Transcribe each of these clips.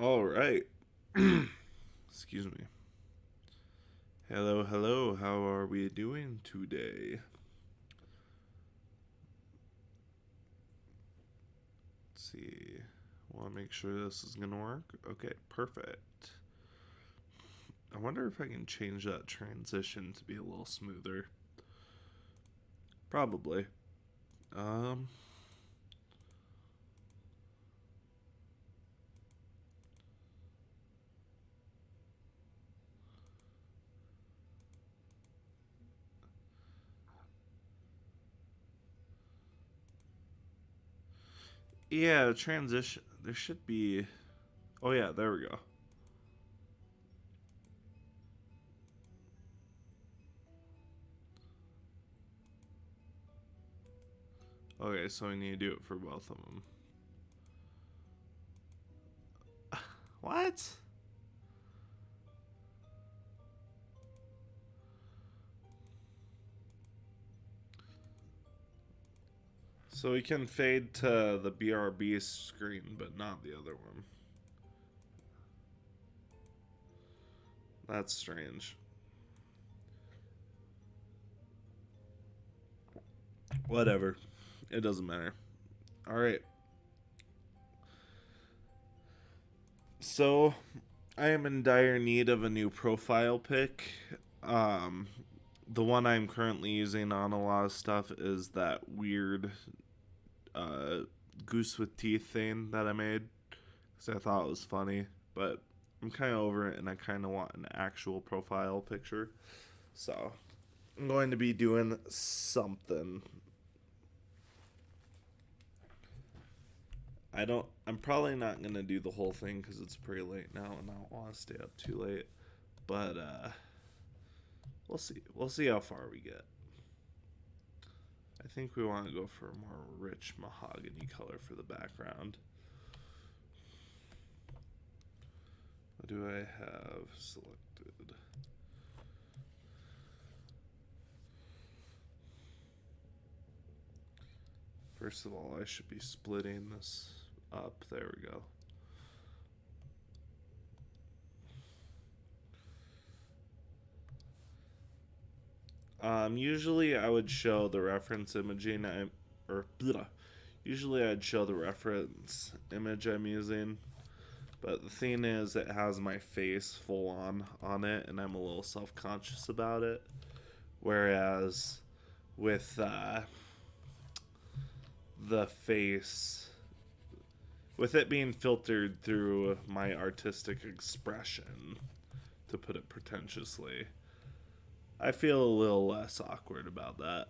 All right. Excuse me. Hello, hello. How are we doing today? Let's see. Want to make sure this is going to work. Okay, perfect. I wonder if I can change that transition to be a little smoother. Probably. Um, yeah, transition. There should be. Oh, yeah, there we go. Okay, so I need to do it for both of them. What? So we can fade to the BRB screen, but not the other one. That's strange. Whatever. It doesn't matter. Alright. So, I am in dire need of a new profile pic. Um, the one I'm currently using on a lot of stuff is that weird uh, goose with teeth thing that I made because I thought it was funny. But I'm kind of over it and I kind of want an actual profile picture. So, I'm going to be doing something. I'm probably not going to do the whole thing because it's pretty late now and I don't want to stay up too late. But, we'll see. We'll see how far we get. I think we want to go for a more rich mahogany color for the background. What do I have selected? First of all, I should be splitting this up. There we go. Usually I would show the reference imaging, usually I'd show the reference image I'm using, but the thing is it has my face full on it, and I'm a little self-conscious about it, whereas with the face, with it being filtered through my artistic expression, to put it pretentiously, I feel a little less awkward about that.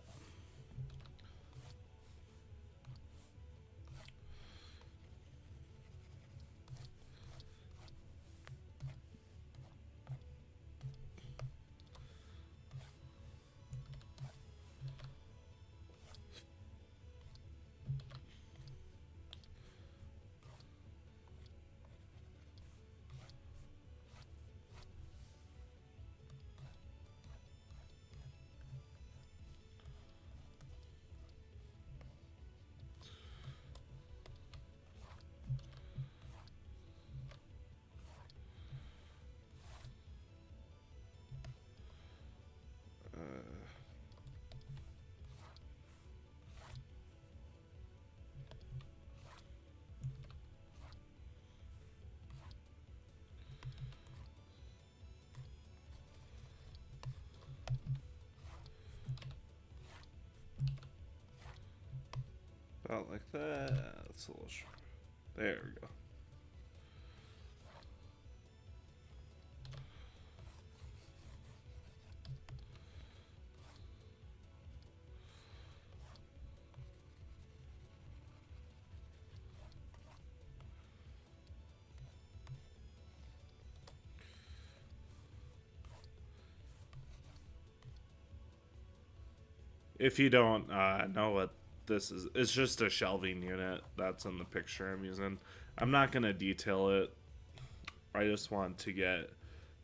About like that. That's a little short. There we go. If you don't know what this is, it's just a shelving unit that's in the picture I'm using. I'm not going to detail it. I just want to get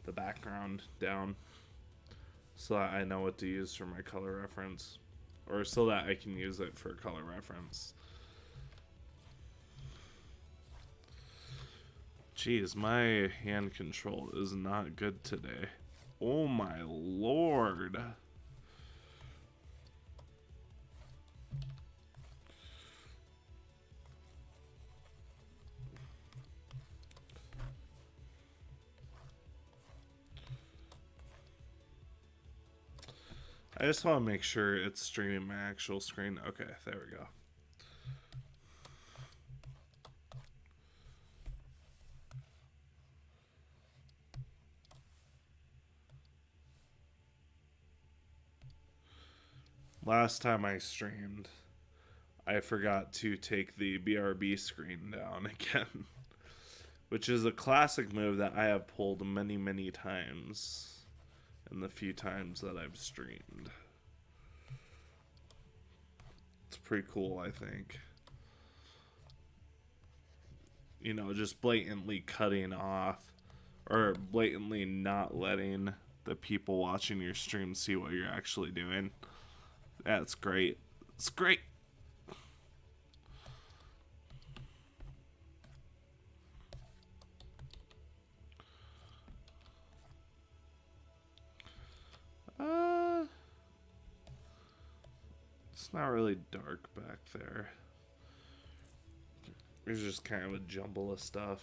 the background down so that I know what to use for my color reference, or so that I can use it for color reference. Jeez, my hand control is not good today. Oh my lord. I just want to make sure it's streaming my actual screen. Okay, there we go. Last time I streamed, I forgot to take the BRB screen down again, which is a classic move that I have pulled many, many times in the few times that I've streamed. It's pretty cool, I think. You know, just blatantly cutting off or blatantly not letting the people watching your stream see what you're actually doing. That's great. It's great. It's not really dark back there. There's just kind of a jumble of stuff.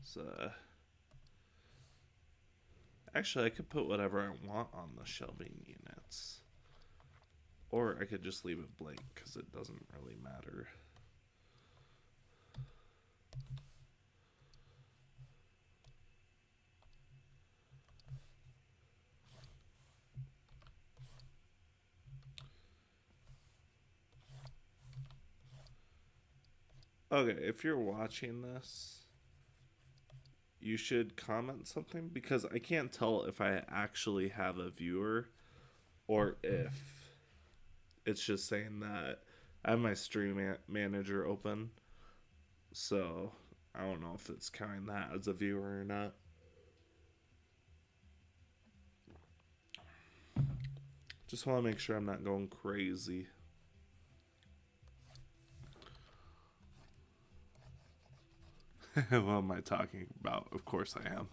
So, actually, I could put whatever I want on the shelving units. Or I could just leave it blank because it doesn't really matter. Okay, if you're watching this, you should comment something because I can't tell if I actually have a viewer or if it's just saying that I have my stream manager open. So I don't know if it's counting that as a viewer or not. Just want to make sure I'm not going crazy. What am I talking about? Of course I am.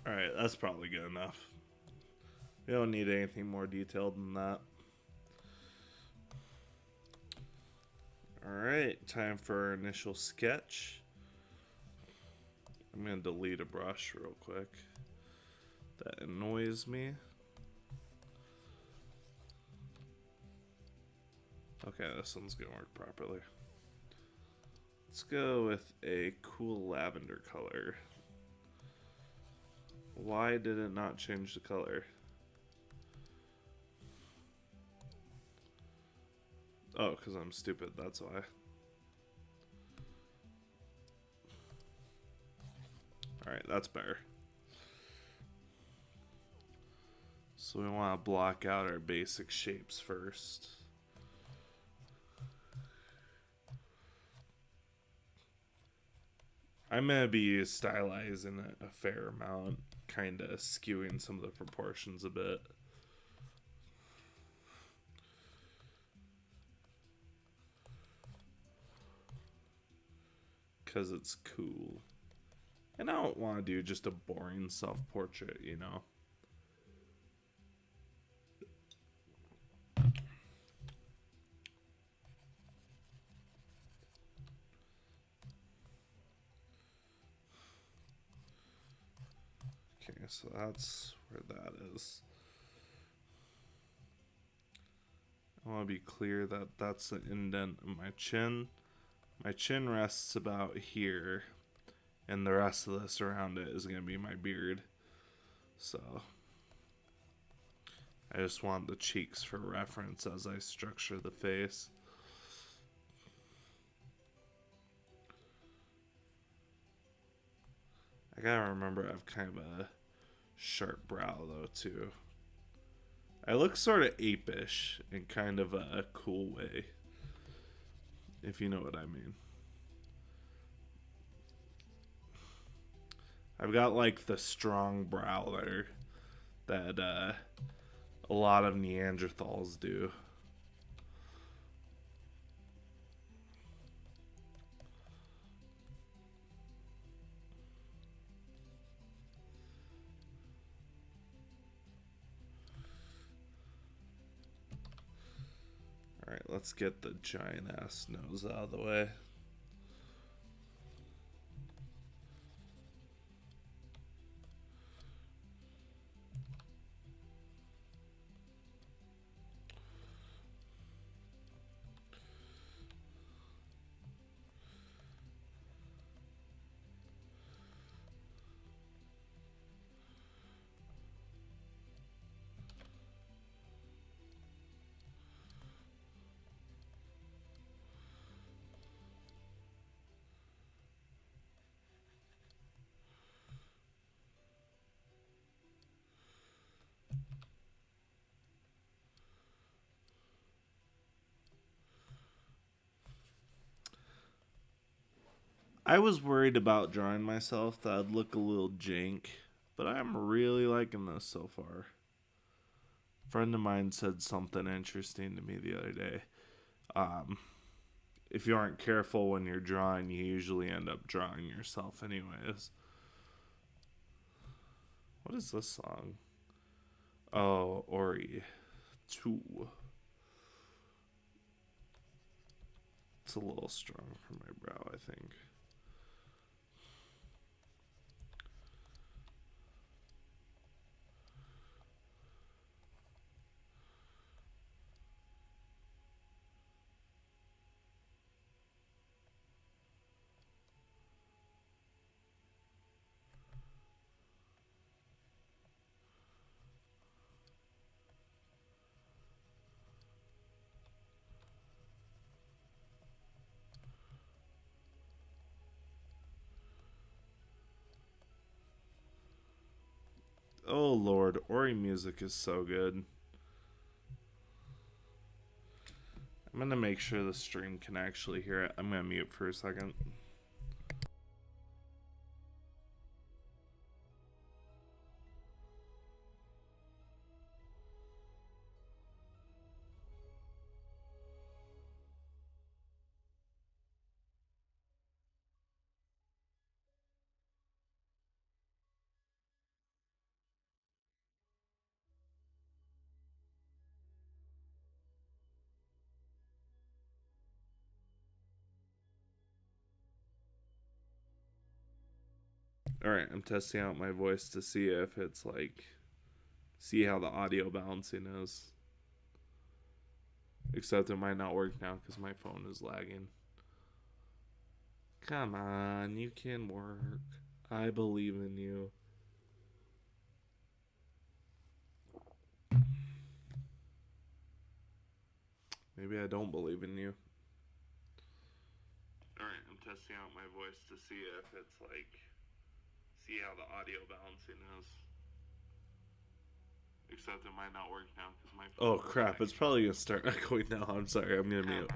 Alright, that's probably good enough. We don't need anything more detailed than that. Alright, time for our initial sketch. I'm going to delete a brush real quick. That annoys me. Okay, this one's going to work properly. Let's go with a cool lavender color. Why did it not change the color? Oh, because I'm stupid, that's why. Alright, that's better. So we want to block out our basic shapes first. I'm going to be stylizing it a fair amount, kind of skewing some of the proportions a bit. Because it's cool. And I don't want to do just a boring self-portrait, you know. Okay, so that's where that is. I want to be clear that that's the indent of my chin. My chin rests about here, and the rest of this around it is going to be my beard. So I just want the cheeks for reference as I structure the face. I gotta remember I have kind of a sharp brow though too. I look sort of apish in kind of a cool way, if you know what I mean. I've got like the strong brow there that a lot of Neanderthals do. Alright, let's get the giant ass nose out of the way. I was worried about drawing myself that I'd look a little jank, but I'm really liking this so far. A friend of mine said something interesting to me the other day. If you aren't careful when you're drawing, you usually end up drawing yourself anyways. What is this song? Oh, Ori 2. It's a little strong for my brow, I think. Oh lord, Ori music is so good. I'm gonna make sure the stream can actually hear it. I'm gonna mute for a second. Alright, I'm testing out my voice to see if it's like, see how the audio balancing is. Except it might not work now because my phone is lagging. Come on, you can work. I believe in you. Maybe I don't believe in you. Alright, I'm testing out my voice to see if it's like, see how the audio balancing is. Except it might not work now because my phone. Oh crap, it's probably gonna start echoing now. I'm sorry, I'm gonna mute.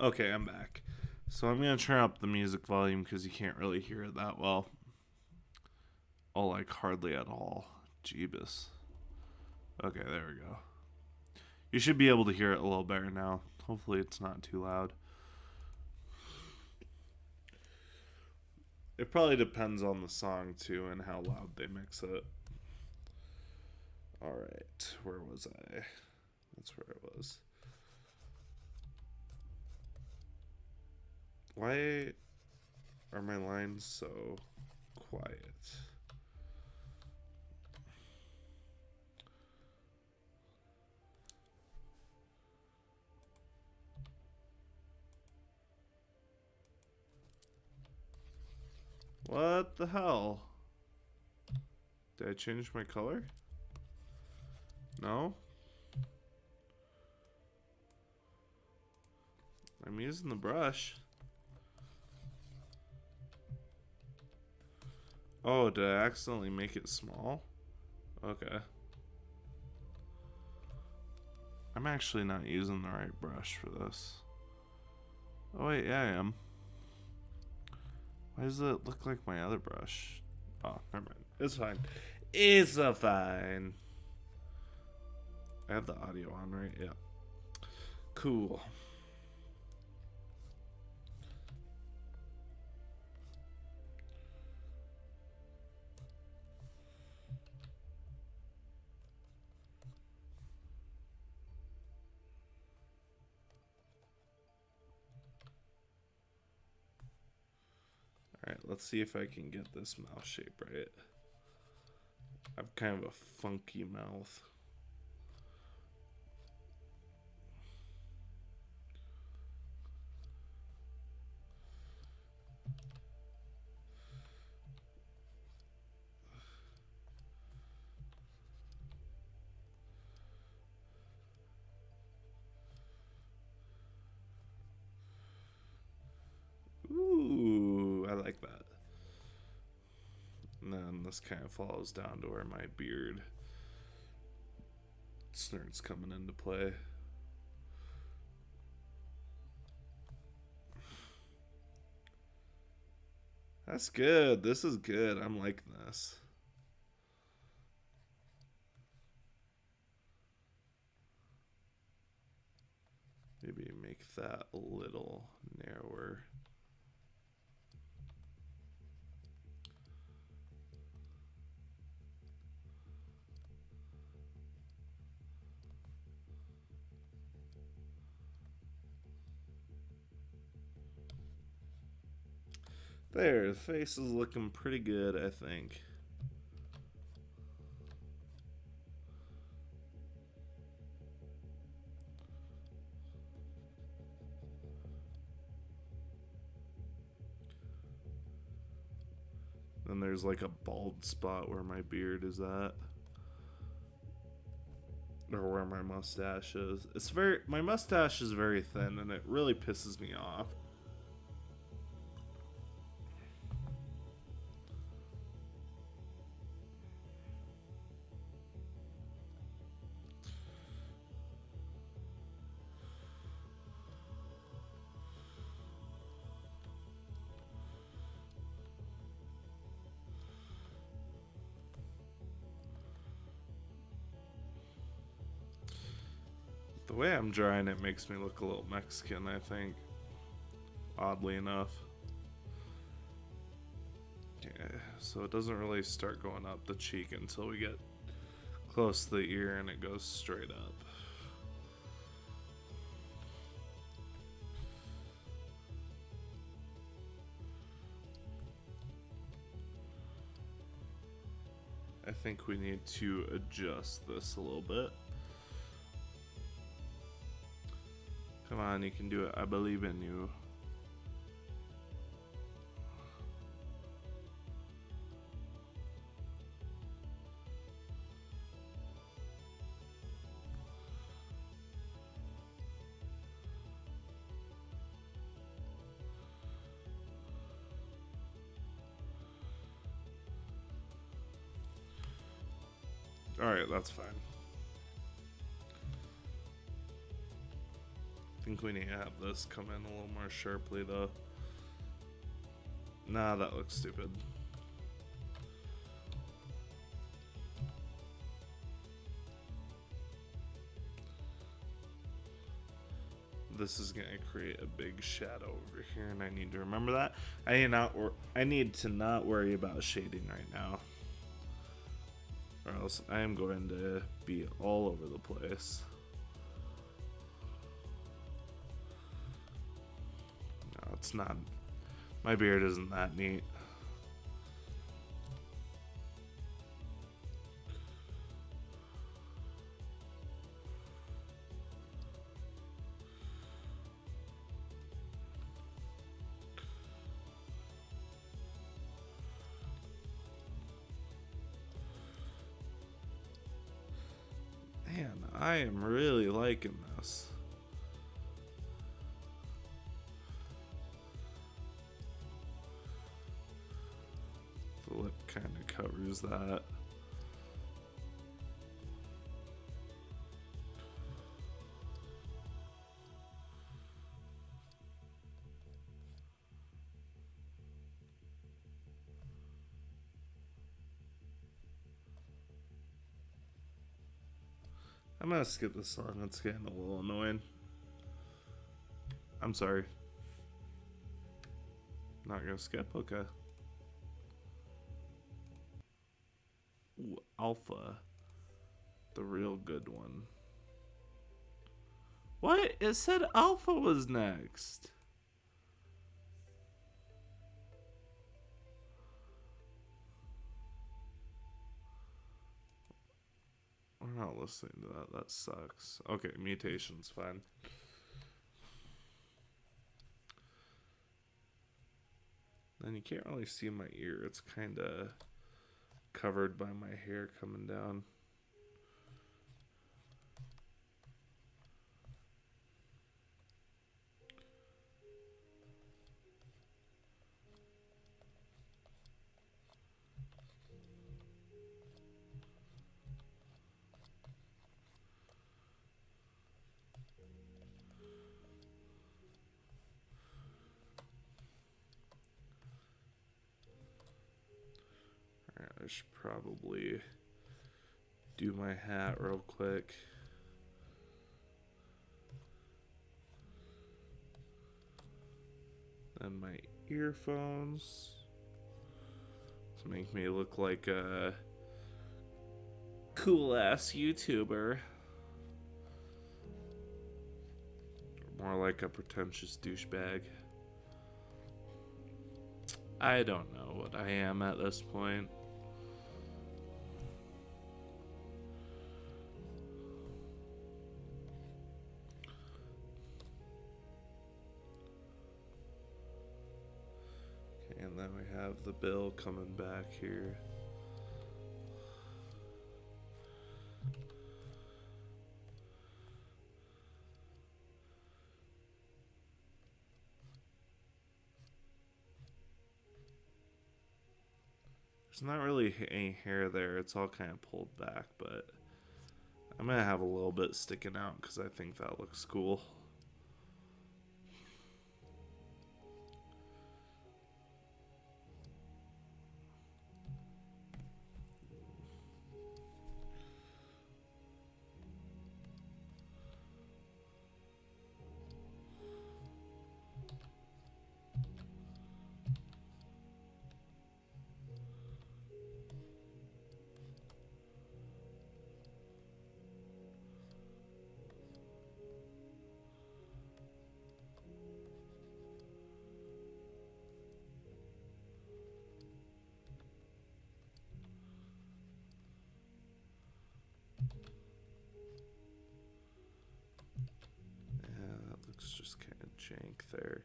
Okay, I'm back. So I'm gonna turn up the music volume because you can't really hear it that well. Oh, like hardly at all. Jeebus. Okay, there we go. You should be able to hear it a little better now. Hopefully it's not too loud. It probably depends on the song too and how loud they mix it. Alright, where was I? That's where I was. Why are my lines so quiet? What the hell? Did I change my color? No? I'm using the brush. Oh, did I accidentally make it small? Okay. I'm actually not using the right brush for this. Oh wait, yeah I am. Why does it look like my other brush? Oh, never mind. It's fine. It's fine. I have the audio on, right? Yeah. Cool. Alright, let's see if I can get this mouth shape right. I have kind of a funky mouth. Ooh, I like that. And then this kind of falls down to where my beard starts coming into play. That's good. This is good. I'm liking this. Maybe make that a little narrower. There, the face is looking pretty good, I think. Then there's like a bald spot where my beard is at. Or where my mustache is. My mustache is very thin and it really pisses me off. The way I'm drawing it makes me look a little Mexican, I think. Oddly enough. Yeah, so it doesn't really start going up the cheek until we get close to the ear and it goes straight up. I think we need to adjust this a little bit. Come on, you can do it. I believe in you. Alright, that's fine. I think we need to have this come in a little more sharply though. Nah, that looks stupid. This is gonna create a big shadow over here, and I need to remember that. I need to not worry about shading right now, or else I am going to be all over the place. No, it's not. My beard isn't that neat. Man, I am really liking this. The lip kind of covers that. I'm gonna skip this song, it's getting a little annoying. I'm sorry. Not gonna skip? Okay. Ooh, Alpha. The real good one. What? It said Alpha was next. We're not listening to that. That sucks. Okay, mutation's fine. Then you can't really see my ear. It's kind of covered by my hair coming down. Alright, I should probably do my hat real quick. Then my earphones to make me look like a cool ass YouTuber. More like a pretentious douchebag. I don't know what I am at this point. Okay, and then we have the bill coming back here. There's not really any hair there. It's all kind of pulled back, but I'm going to have a little bit sticking out because I think that looks cool. Just kind of jank there.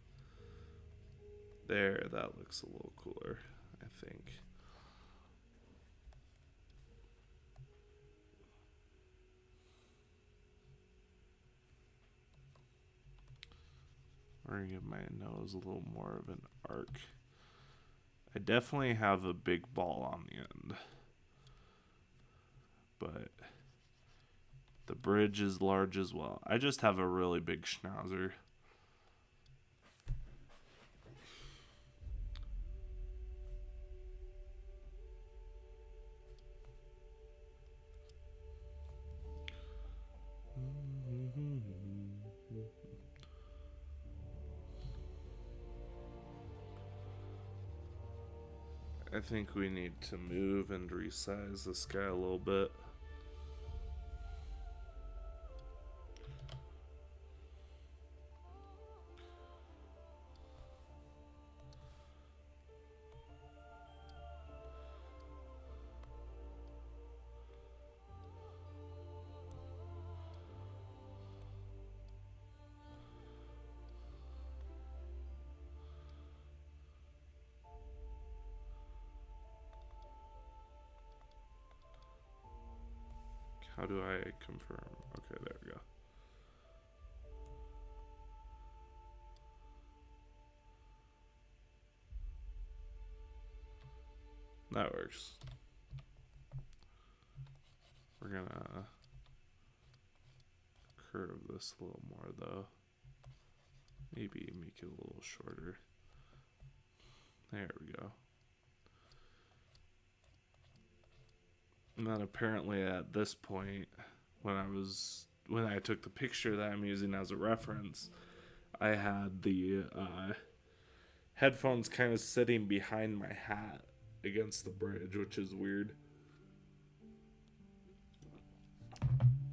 There, that looks a little cooler, I think. Or give my nose a little more of an arc. I definitely have a big ball on the end, but The bridge is large as well. I just have a really big schnauzer. I think we need to move and resize this guy a little bit. How do I confirm? Okay, there we go. That works. We're gonna curve this a little more though. Maybe make it a little shorter. There we go. And then apparently at this point, when I took the picture that I'm using as a reference, I had the headphones kind of sitting behind my hat against the bridge, which is weird.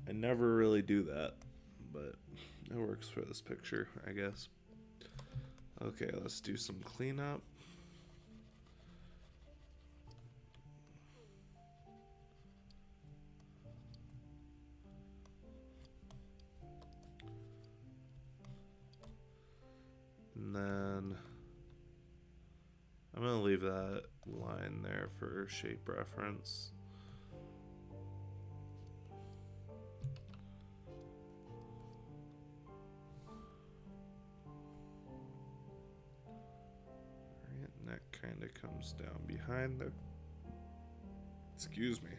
I never really do that, but it works for this picture, I guess. Okay, let's do some cleanup. And then I'm going to leave that line there for shape reference. Alright, and that kind of comes down behind the... Excuse me.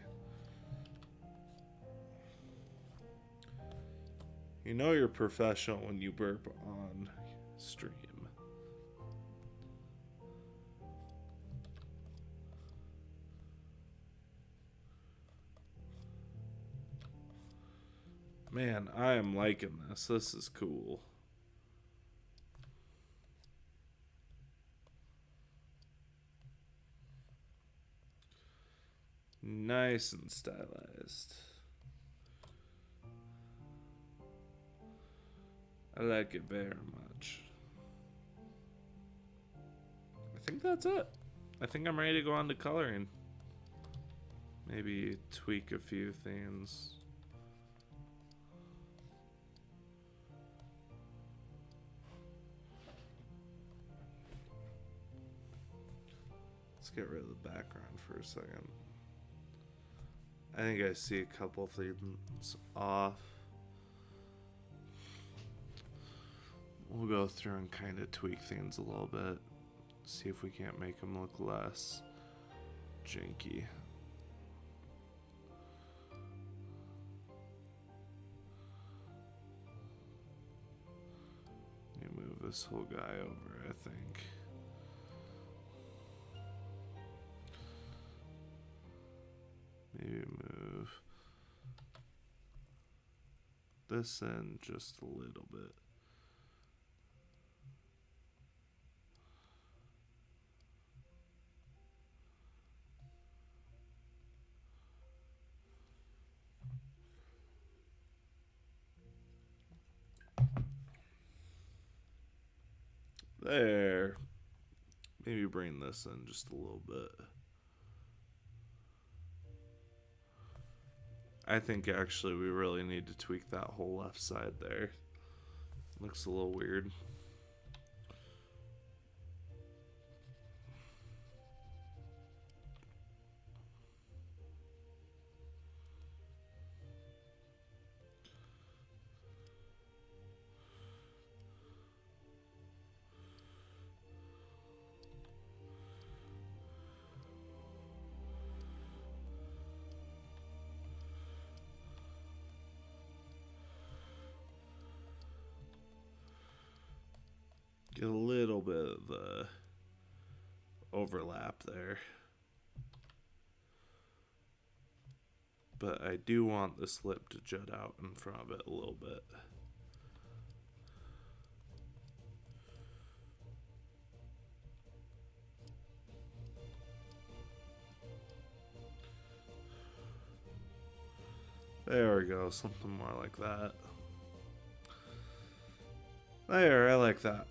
You know you're professional when you burp on stream. Man, I am liking this. This is cool. Nice and stylized. I like it very much. I think that's it. I think I'm ready to go on to coloring. Maybe tweak a few things. Let's get rid of the background for a second. I think I see a couple things off. We'll go through and kind of tweak things a little bit. See if we can't make them look less janky. Let me move this whole guy over, I think. Maybe move this in just a little bit. There. Maybe bring this in just a little bit. I think actually we really need to tweak that whole left side there. Looks a little weird. Get a little bit of the overlap there. But I do want this lip to jut out in front of it a little bit. There we go, something more like that. There, I like that.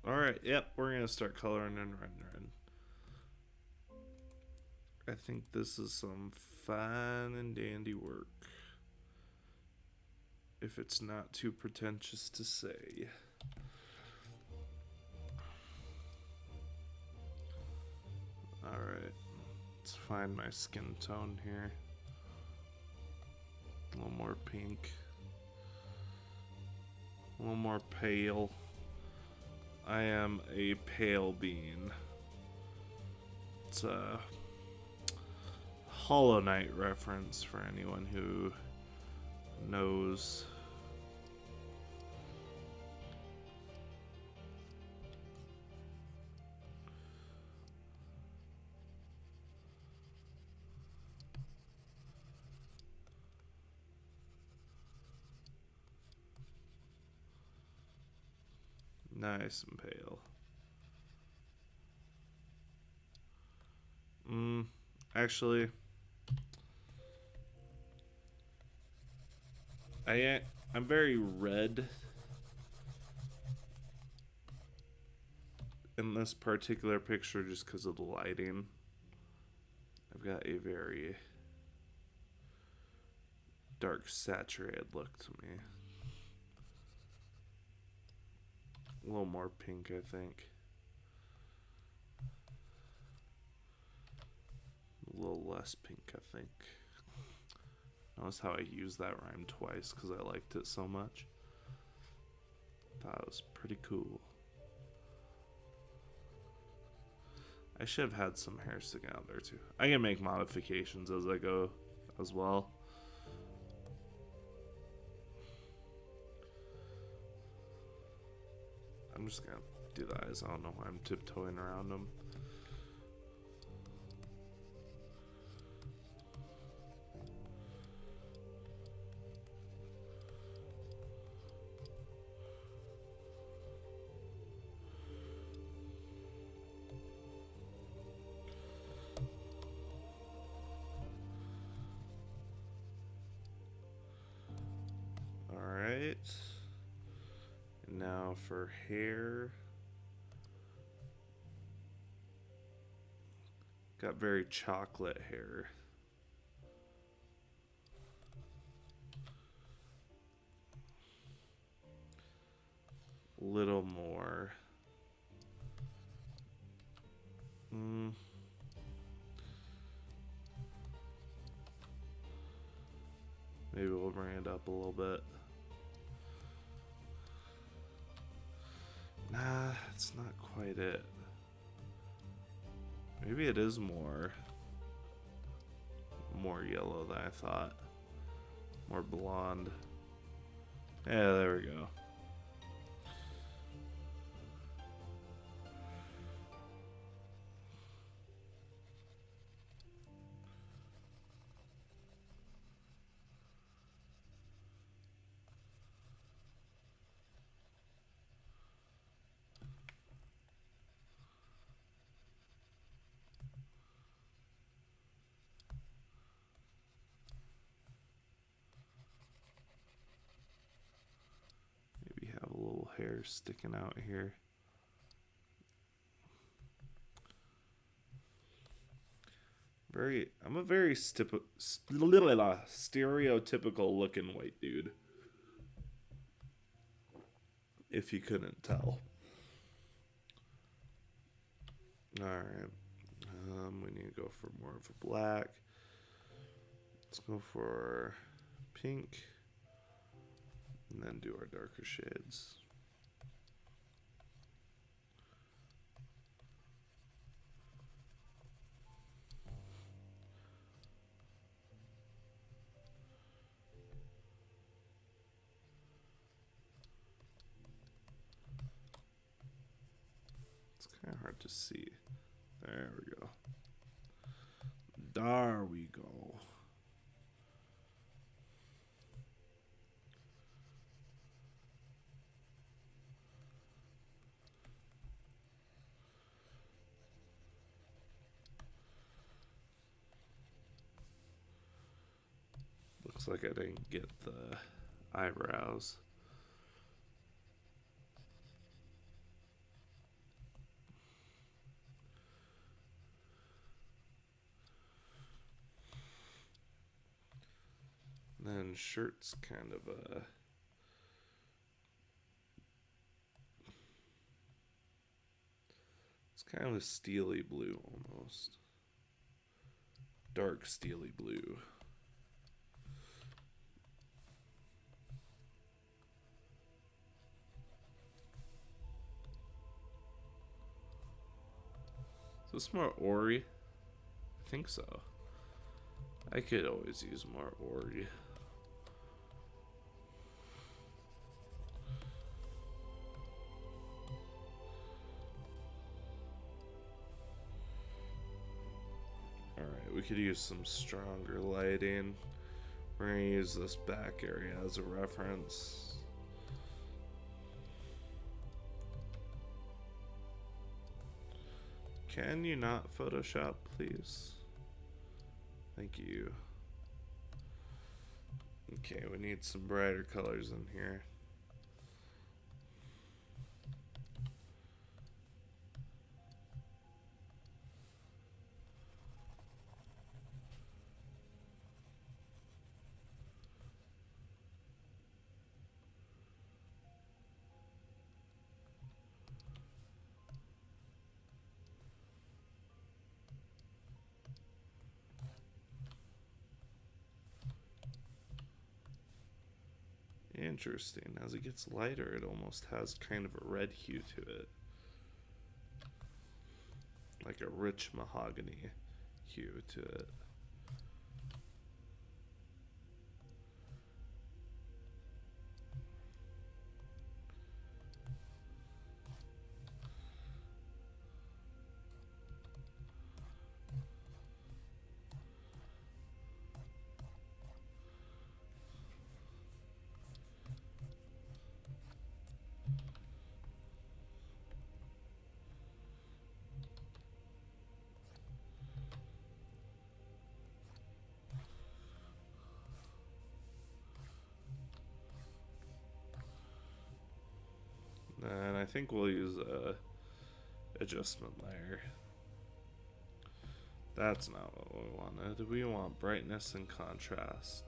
Alright, yep, we're gonna start coloring and rendering. I think this is some fine and dandy work. If it's not too pretentious to say. Alright, let's find my skin tone here. A little more pink. A little more pale. I am a pale bean. It's a Hollow Knight reference for anyone who knows. Nice and pale. Actually, I'm very red in this particular picture just because of the lighting. I've got a very dark saturated look to me. A little more pink, I think. A little less pink, I think. Notice how I used that rhyme twice because I liked it so much. Thought it was pretty cool. I should have had some hair sticking out there too. I can make modifications as I go as well. I'm just gonna do the eyes. I don't know why I'm tiptoeing around them. Alright. Now for hair. Got very chocolate hair. A little more. Maybe we'll bring it up a little bit. Nah, that's not quite it. Maybe it is more yellow than I thought. More blonde. Yeah, there we go. Maybe have a little hair sticking out here. I'm a very stereotypical looking white dude. If you couldn't tell. Alright. We need to go for more of a black. Let's go for pink and then do our darker shades. It's kind of hard to see. There we go. There we go. Looks like I didn't get the eyebrows. And then shirt's kind of a... It's kind of a steely blue almost. Dark steely blue. Is this more Ori? I think so. I could always use more Ori. Alright, we could use some stronger lighting. We're going to use this back area as a reference. Can you not Photoshop, please? Thank you. Okay, we need some brighter colors in here. Interesting. As it gets lighter, it almost has kind of a red hue to it. Like a rich mahogany hue to it. And I think we'll use a adjustment layer. That's not what we wanted. We want brightness and contrast.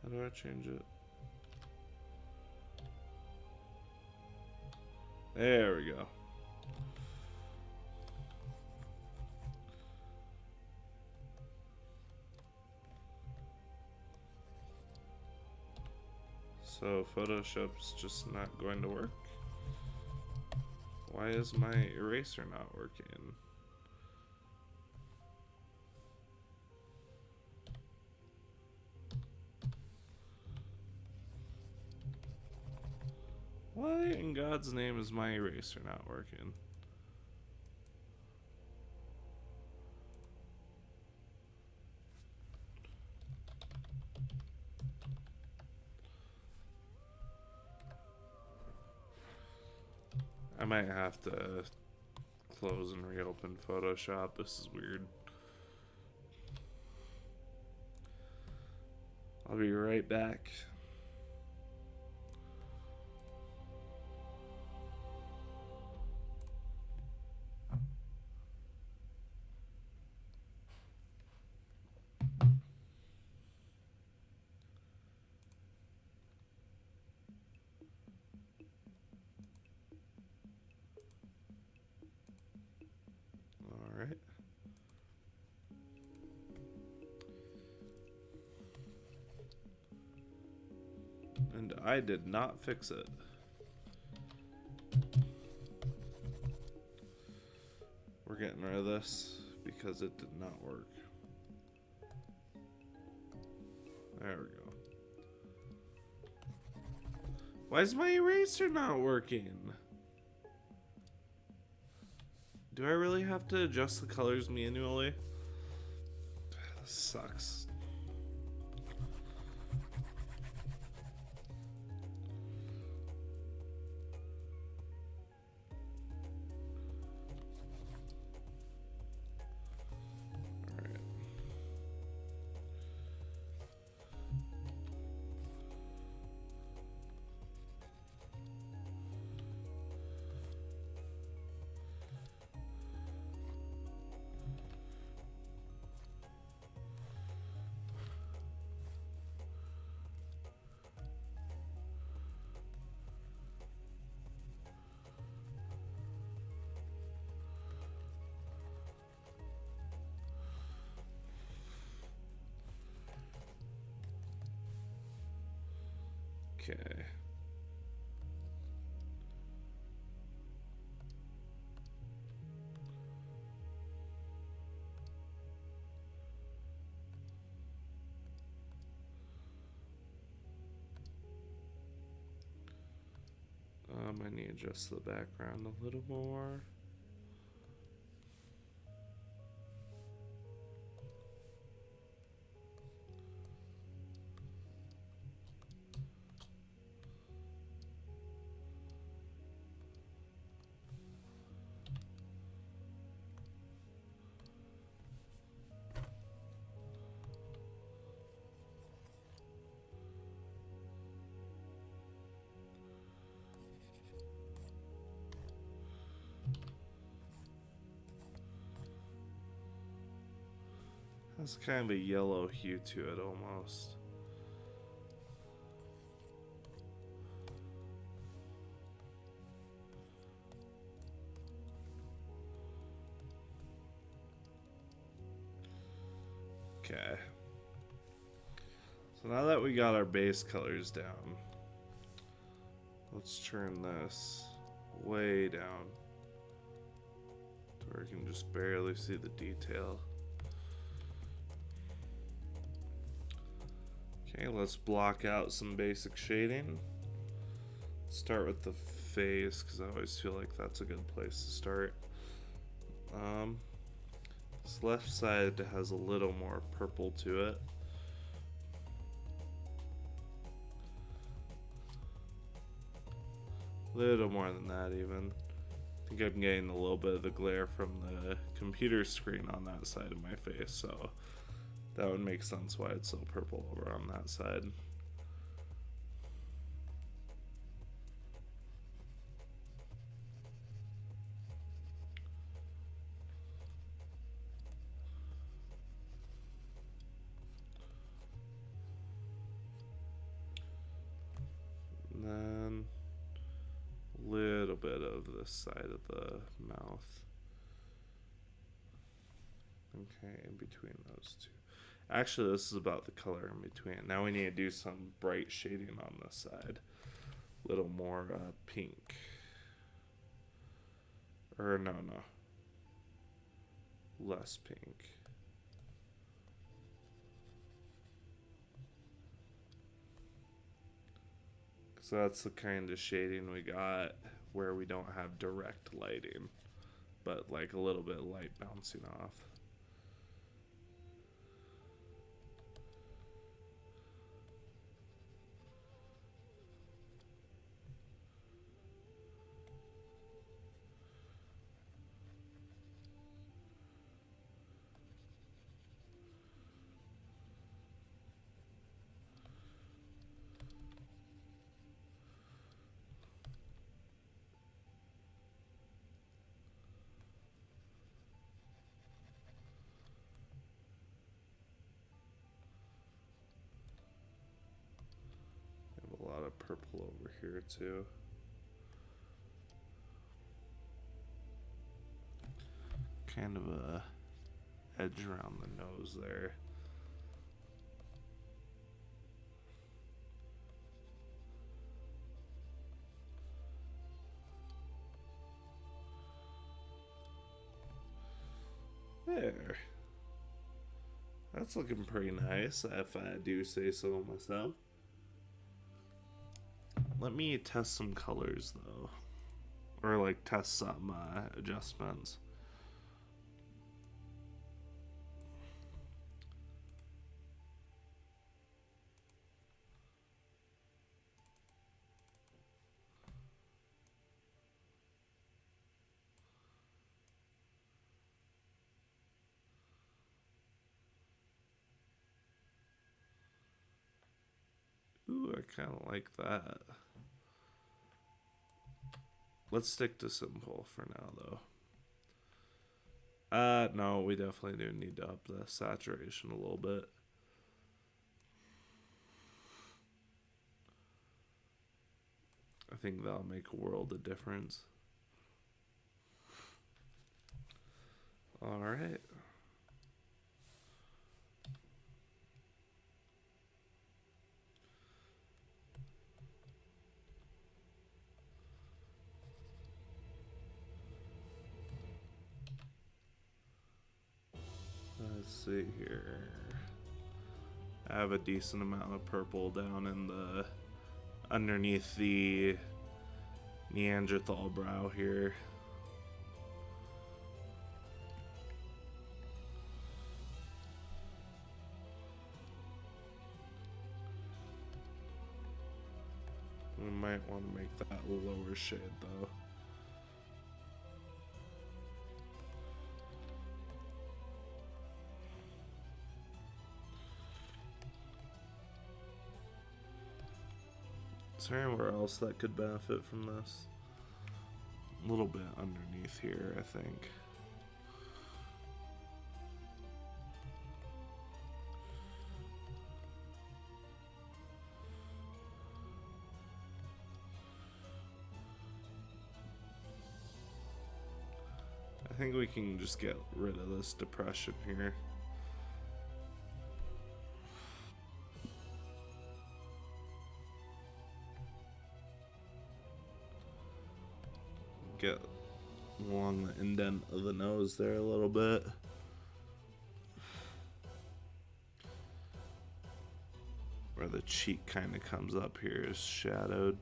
How do I change it? There we go. So Photoshop's just not going to work. Why is my eraser not working? Why in God's name is my eraser not working? I might have to close and reopen Photoshop. This is weird. I'll be right back. And I did not fix it. We're getting rid of this because it did not work. There we go. Why is my eraser not working? Do I really have to adjust the colors manually? This sucks. Okay. I need to adjust the background a little more. Has kind of a yellow hue to it almost. Okay. So now that we got our base colors down, let's turn this way down to where you can just barely see the detail. Okay, let's block out some basic shading. Start with the face, because I always feel like that's a good place to start. This left side has a little more purple to it. A little more than that even. I think I'm getting a little bit of the glare from the computer screen on that side of my face, so that would make sense why it's so purple over on that side. And then a little bit of this side of the mouth. Okay, in between those two. Actually, this is about the color in between. Now we need to do some bright shading on this side. A little more pink. Or no. Less pink. So that's the kind of shading we got where we don't have direct lighting, but like a little bit of light bouncing off. A lot of purple over here too. Kind of a edge around the nose there. There. That's looking pretty nice, if I do say so myself. Let me test some colors, though. Or, like, test some adjustments. Ooh, I kind of like that. Let's stick to simple for now, though. No, we definitely do need to up the saturation a little bit. I think that'll make a world of difference. All right. Let's see here. I have a decent amount of purple down in the underneath the Neanderthal brow here. We might want to make that a lower shade though. Is there anywhere else that could benefit from this? A little bit underneath here, I think. I think we can just get rid of this depression here. Get along the indent of the nose there a little bit. Where the cheek kind of comes up here is shadowed.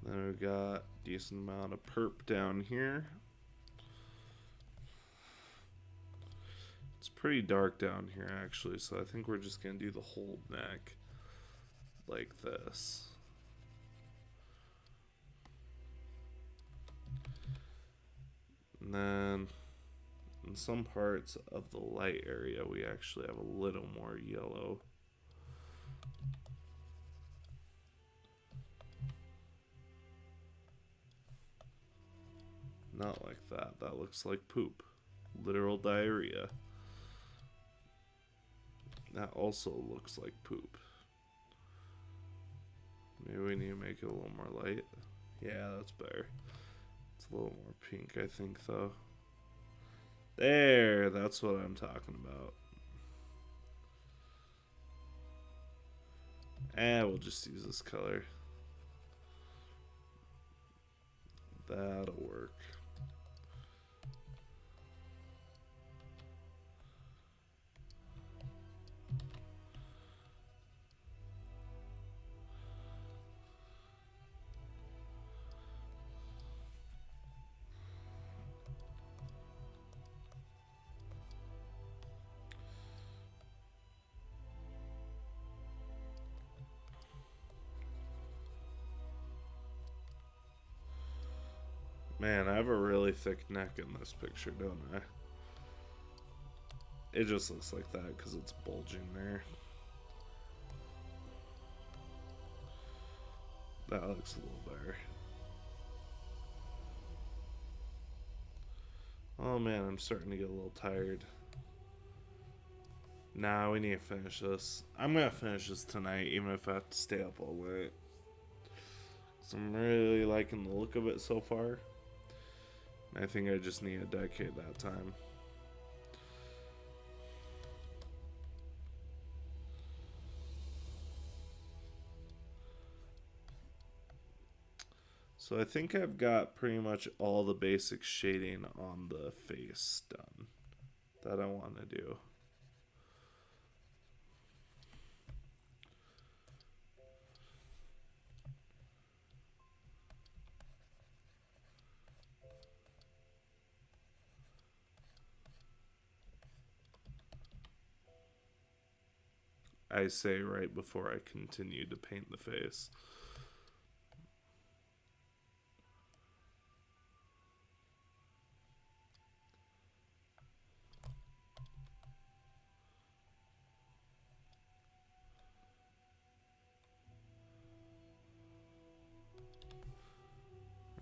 Then we've got a decent amount of perp down here. It's pretty dark down here actually, so I think we're just gonna do the whole neck like this. And then in some parts of the light area we actually have a little more yellow. Not like that. That looks like poop. Literal diarrhea. That also looks like poop. Maybe we need to make it a little more light. Yeah, that's better. It's a little more pink, I think, though. There, that's what I'm talking about. And we'll just use this color. That'll work. Man, I have a really thick neck in this picture, don't I? It just looks like that because it's bulging there. That looks a little better. Oh man, I'm starting to get a little tired. Nah, we need to finish this. I'm gonna finish this tonight, even if I have to stay up all night. So I'm really liking the look of it so far. I think I just need to dedicate that time. So I think I've got pretty much all the basic shading on the face done that I want to do. I say right before I continue to paint the face.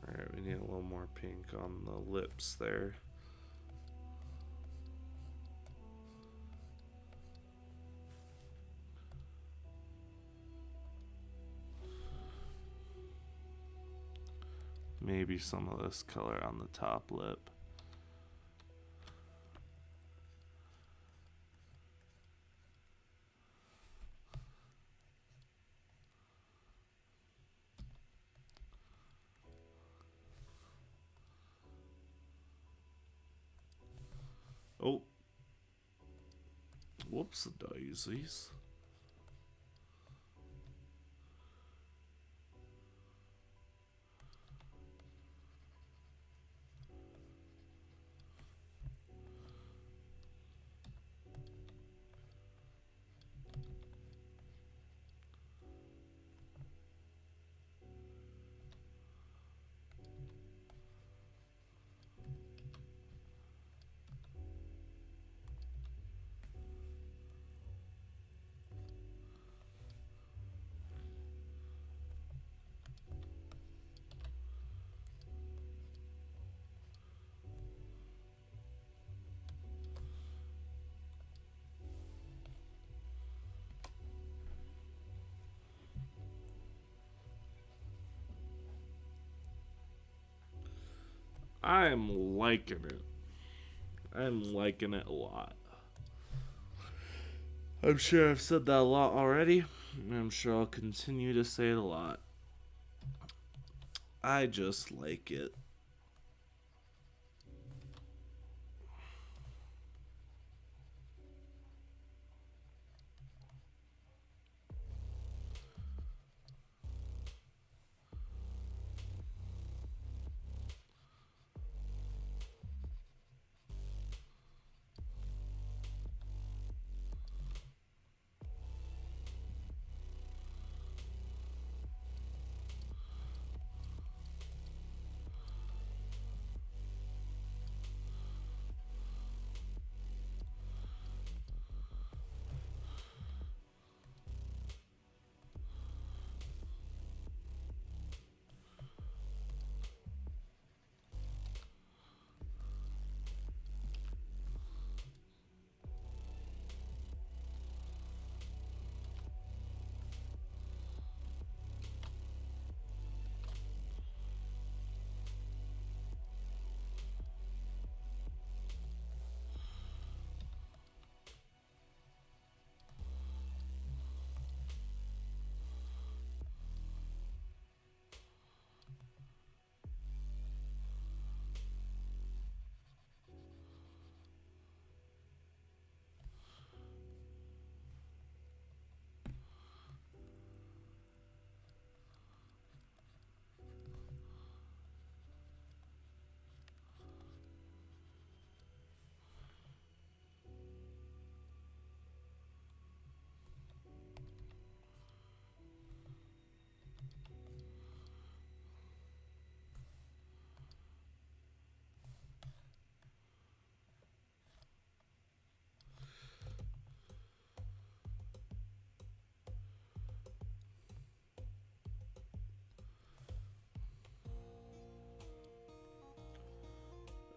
Alright, we need a little more pink on the lips there. Maybe some of this color on the top lip. Oh. Whoops daisies. I'm liking it. I'm liking it a lot. I'm sure I've said that a lot already. And I'm sure I'll continue to say it a lot. I just like it.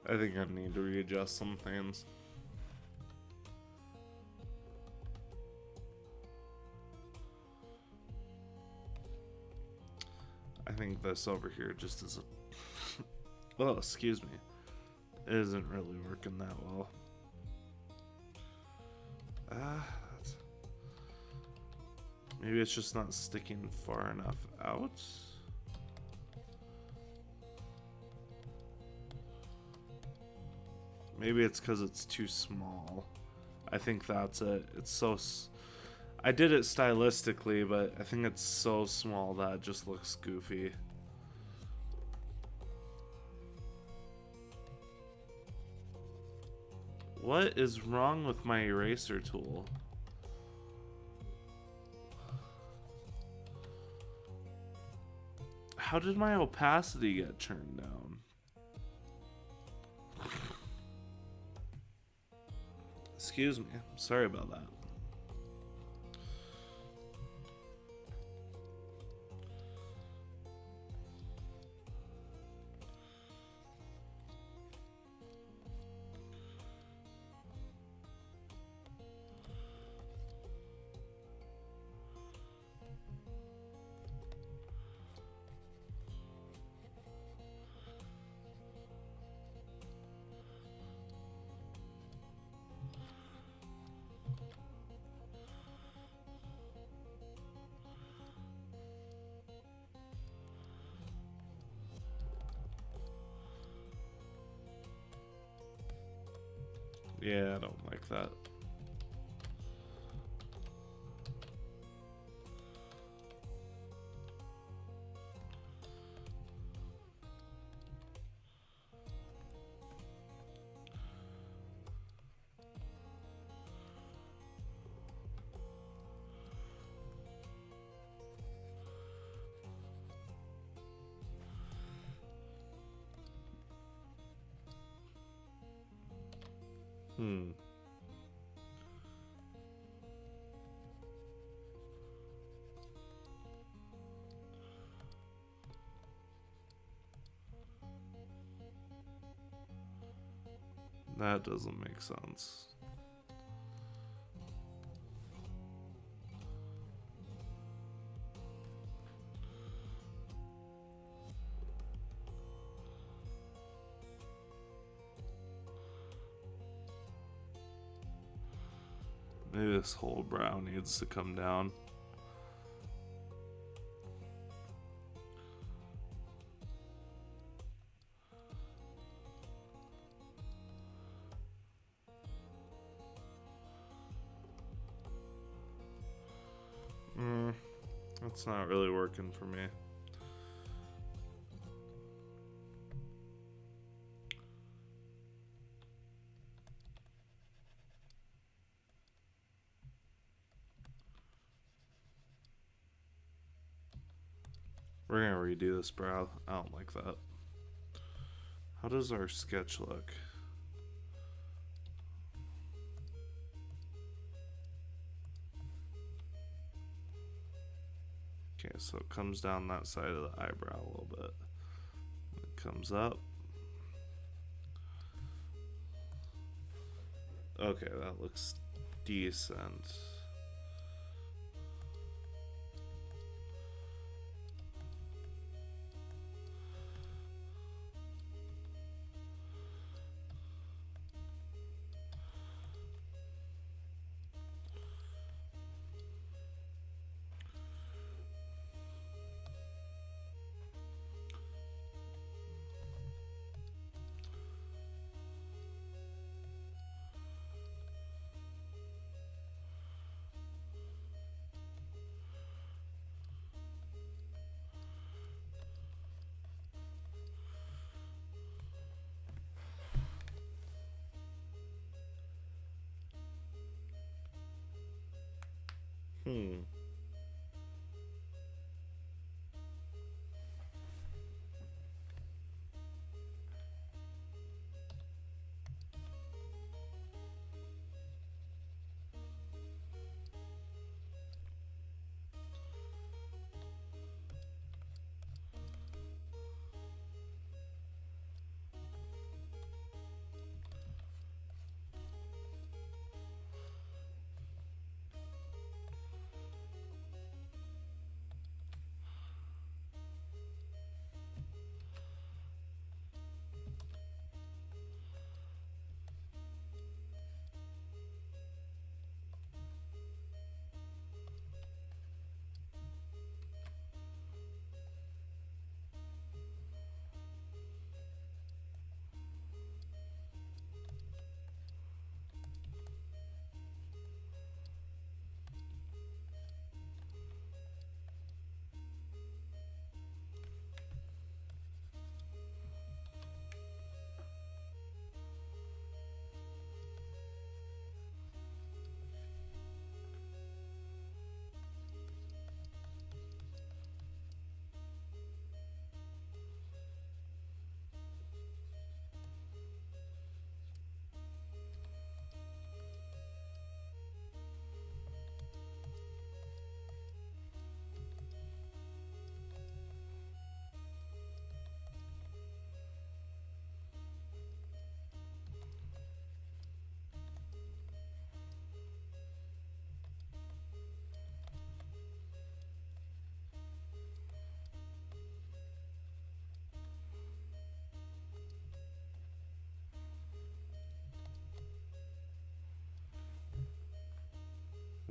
I think I need to readjust some things. I think this over here just is a... oh, excuse me. It isn't really working that well. Maybe it's just not sticking far enough out. Maybe it's because it's too small. I think that's it. It's so... I did it stylistically, but I think it's so small that it just looks goofy. What is wrong with my eraser tool? How did my opacity get turned down? Excuse me. Sorry about that. Yeah, I don't like that. That doesn't make sense. Maybe this whole brow needs to come down. That's not really working for me. We're gonna redo this brow. I don't like that. How does our sketch look? Okay, so it comes down that side of the eyebrow a little bit. It comes up. Okay, that looks decent.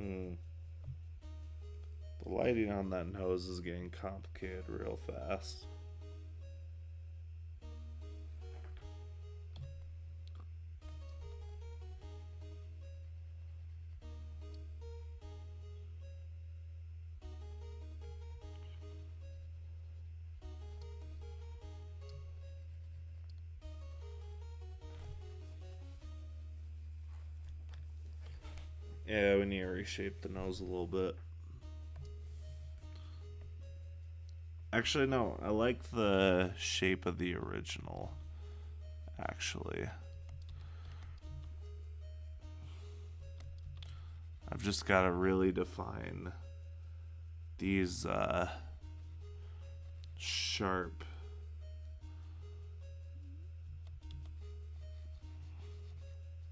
Hmm. The lighting on that nose is getting complicated real fast. Yeah, we need to reshape the nose a little bit. Actually, no, I like the shape of the original, actually. I've just got to really define these sharp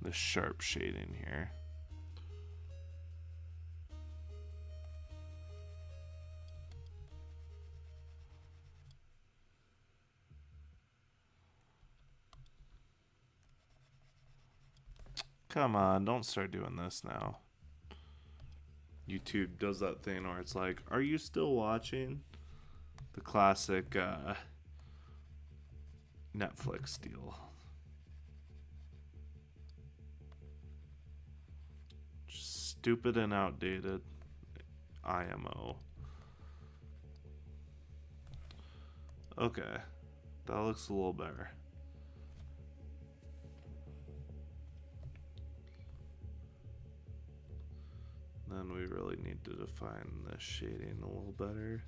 the sharp shading here. Come on, don't start doing this now. YouTube does that thing where it's like, are you still watching? The classic Netflix deal. Just stupid and outdated IMO. Okay, that looks a little better. Then we really need to define the shading a little better.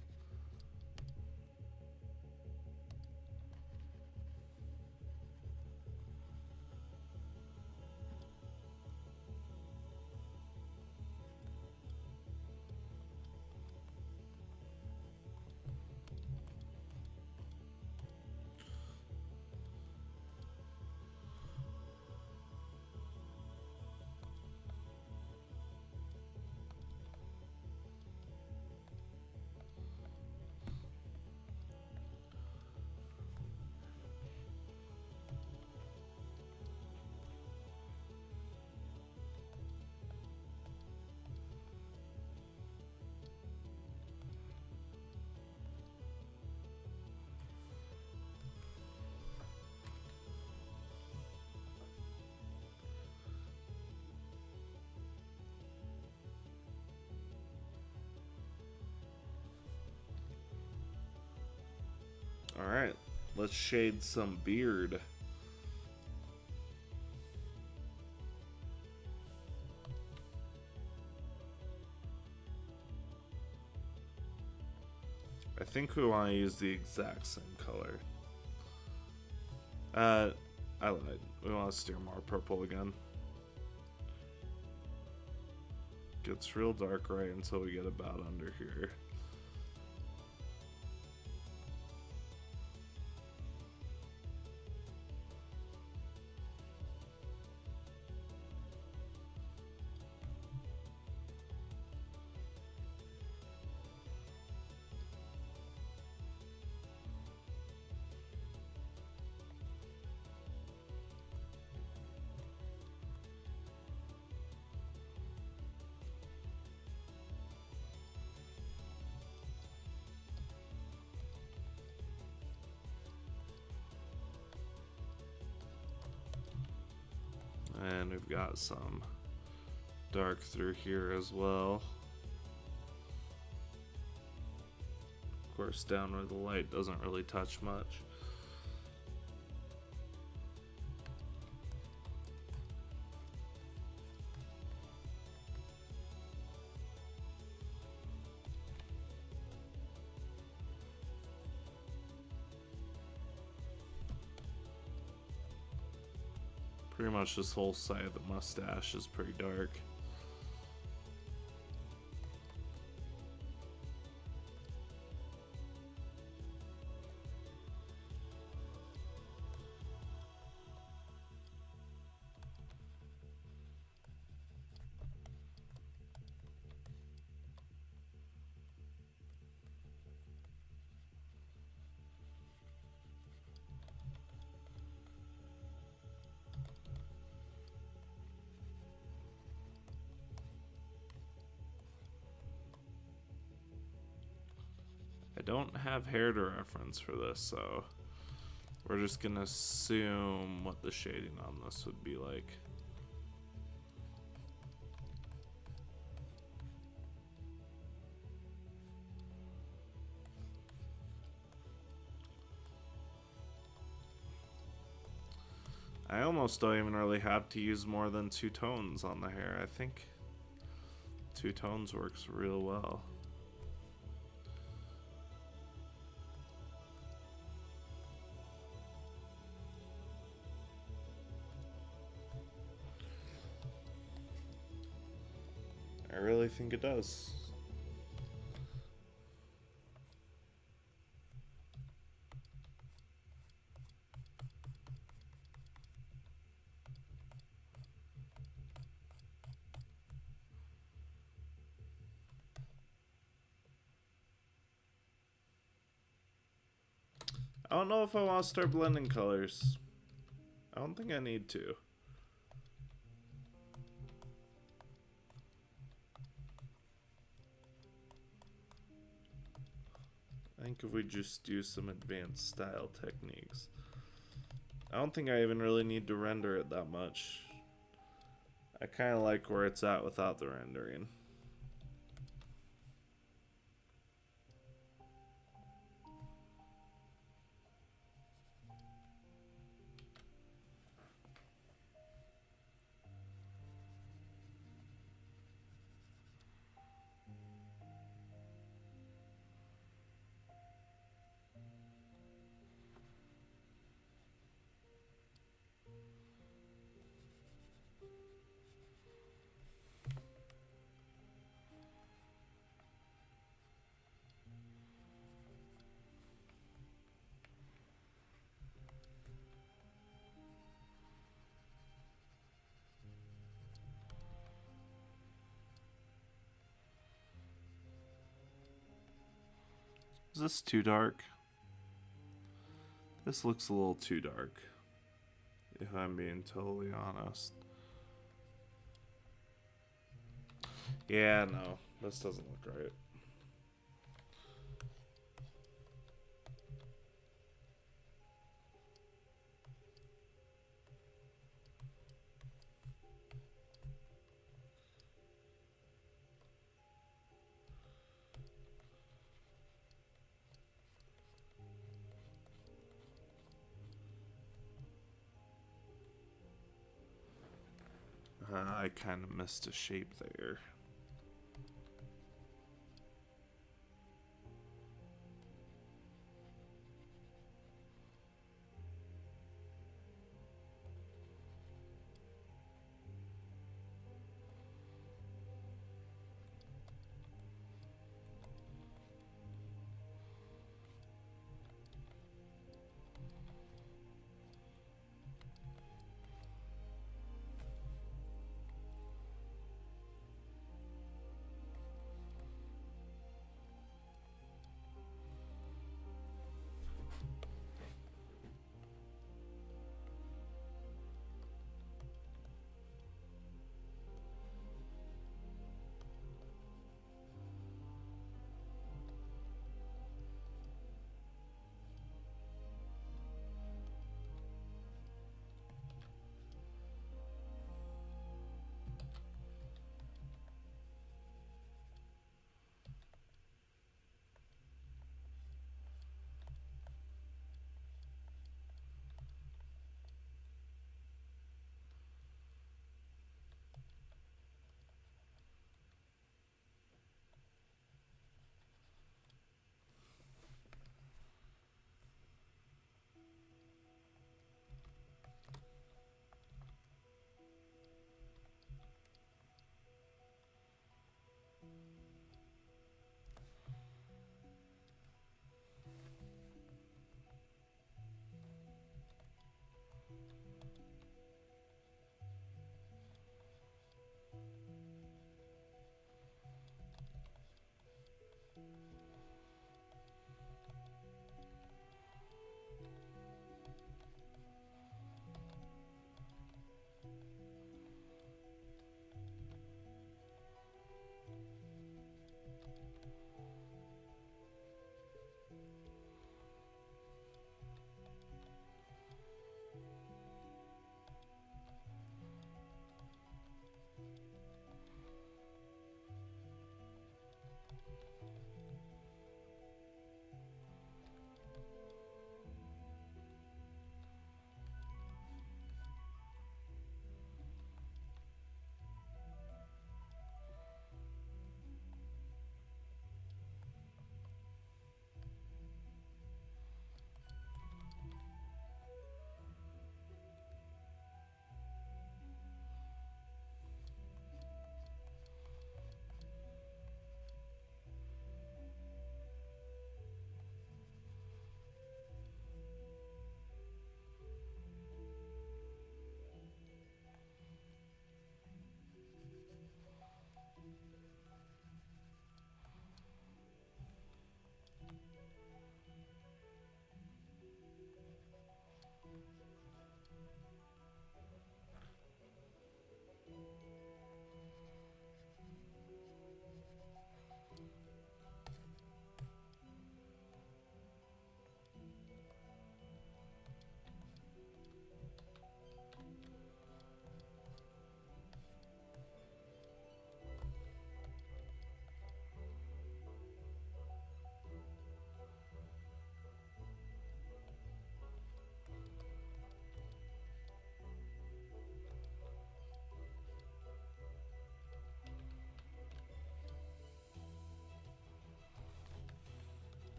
Alright, let's shade some beard. I think we want to use the exact same color. I lied. We want to steer more purple again. Gets real dark right until we get about under here. And we've got some dark through here as well. Of course, down where the light doesn't really touch much. Pretty much this whole side of the mustache is pretty dark. don't have hair to reference for this, so we're just gonna assume what the shading on this would be like. I almost don't even really have to use more than 2 tones on the hair. I think 2 tones works real well. I really think it does. I don't know if I want to start blending colors. I don't think I need to. I think if we just do some advanced style techniques. I don't think I even really need to render it that much. I kind of like where it's at without the rendering. Is this too dark? This looks a little too dark, if I'm being totally honest. Yeah, no, this doesn't look right. I kind of missed a shape there.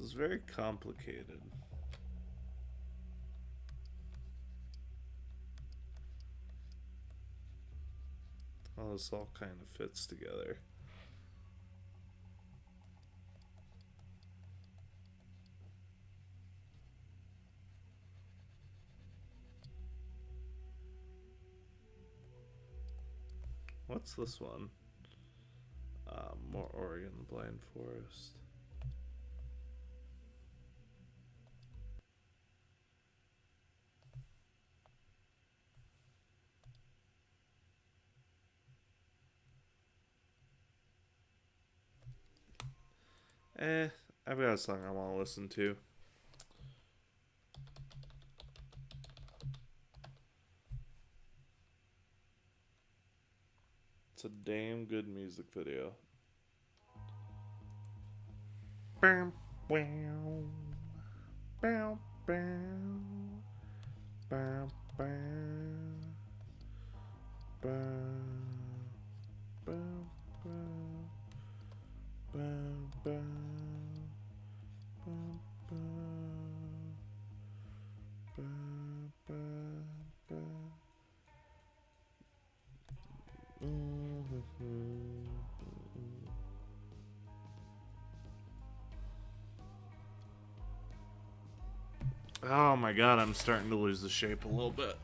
This is very complicated. How this all kind of fits together. What's this one? More Oregon Blind Forest. I've got a song I want to listen to. It's a damn good music video. Bam, bam, bam, bam, bam, bam, bam, bam, bam, bam, bam, bam, bam, bam. Oh my god, I'm starting to lose the shape a little bit.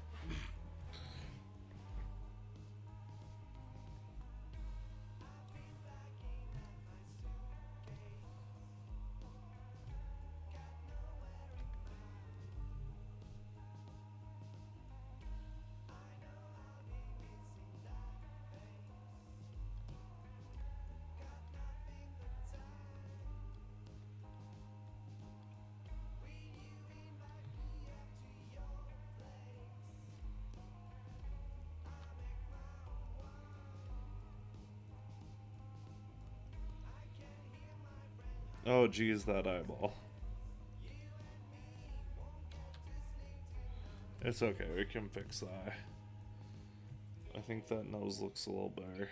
Oh geez, that eyeball. It's okay, we can fix that. I think that nose looks a little better.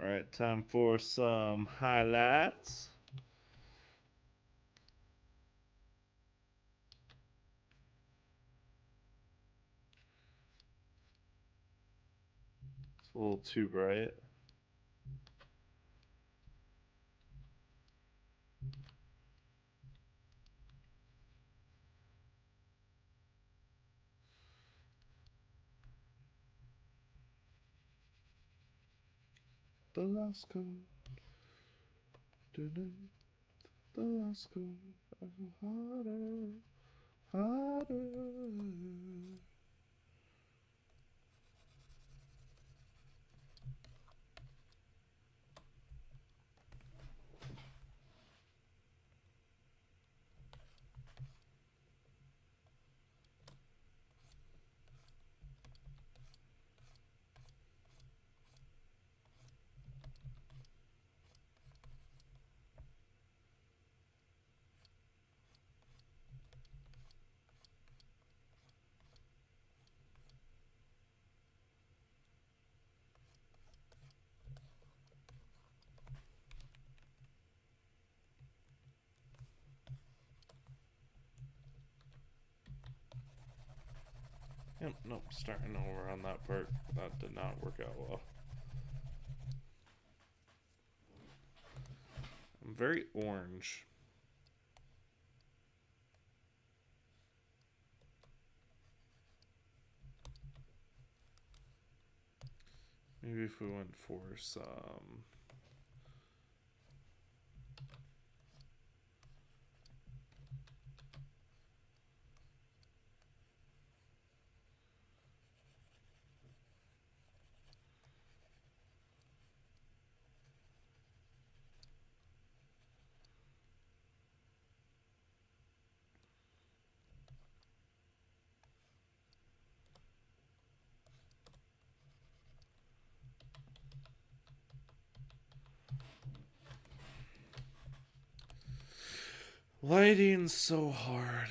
All right, time for some highlights. It's a little too bright. The last code. The last code. Harder. Harder. Yep, nope, starting over on that part. That did not work out well. I'm very orange. Maybe if we went for some... Lighting's so hard.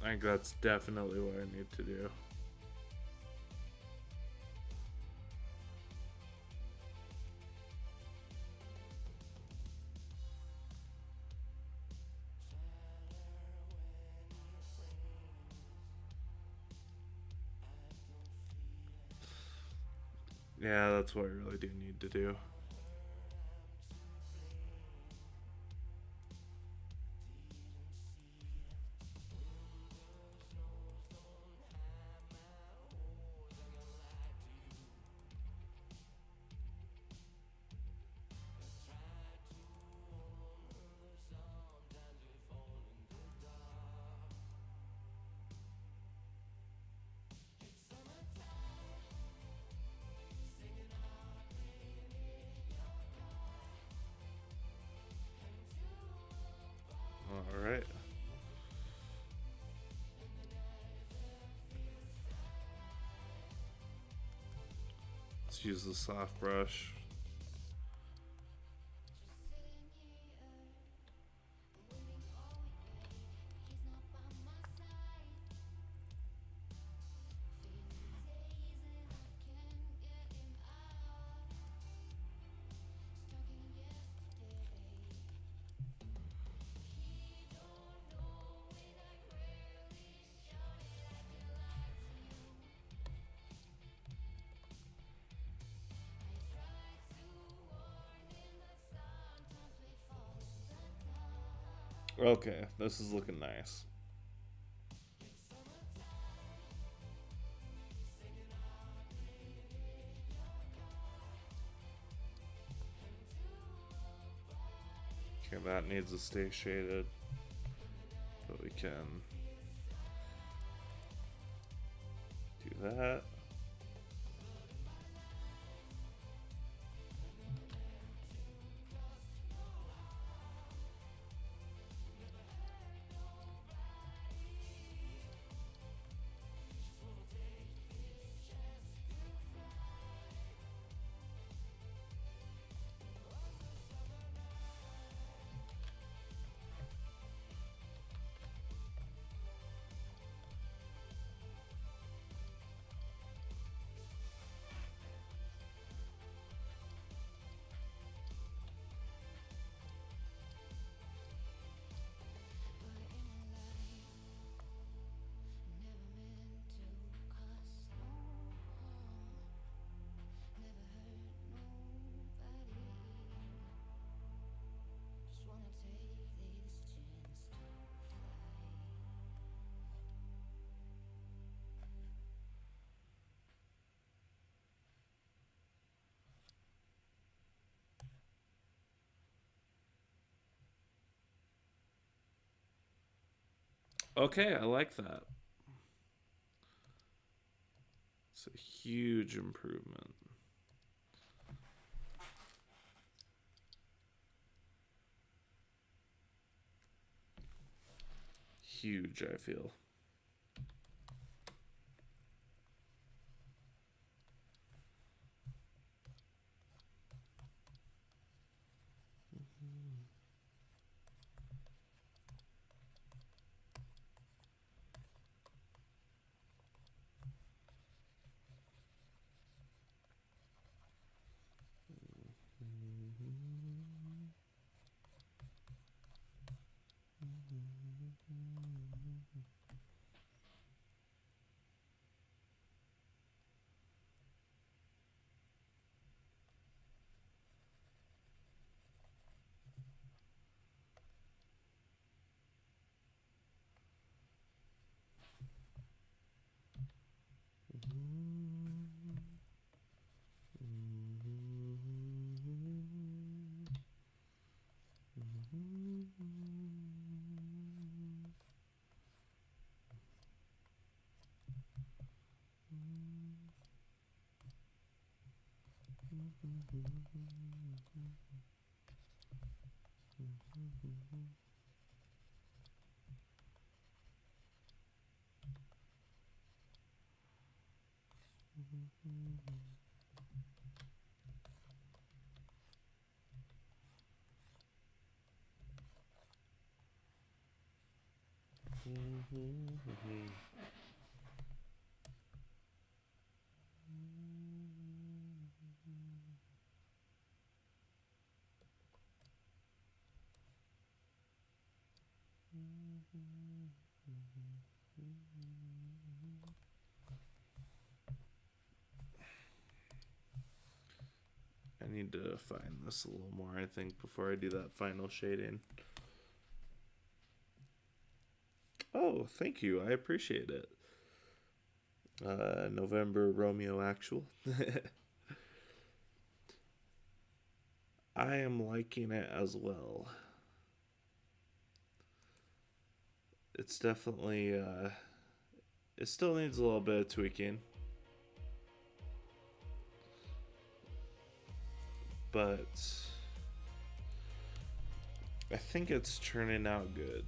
I think that's definitely what I need to do. Yeah, that's what I really do need to do. Alright. Let's use the soft brush. Okay, this is looking nice. Okay, that needs to stay shaded, but we can do that. Okay, I like that. It's a huge improvement. Huge, I feel. I need to find this a little more, I think, before I do that final shading. Oh, thank you. I appreciate it. November Romeo Actual. I am liking it as well. It's definitely, it still needs a little bit of tweaking. But I think it's turning out good.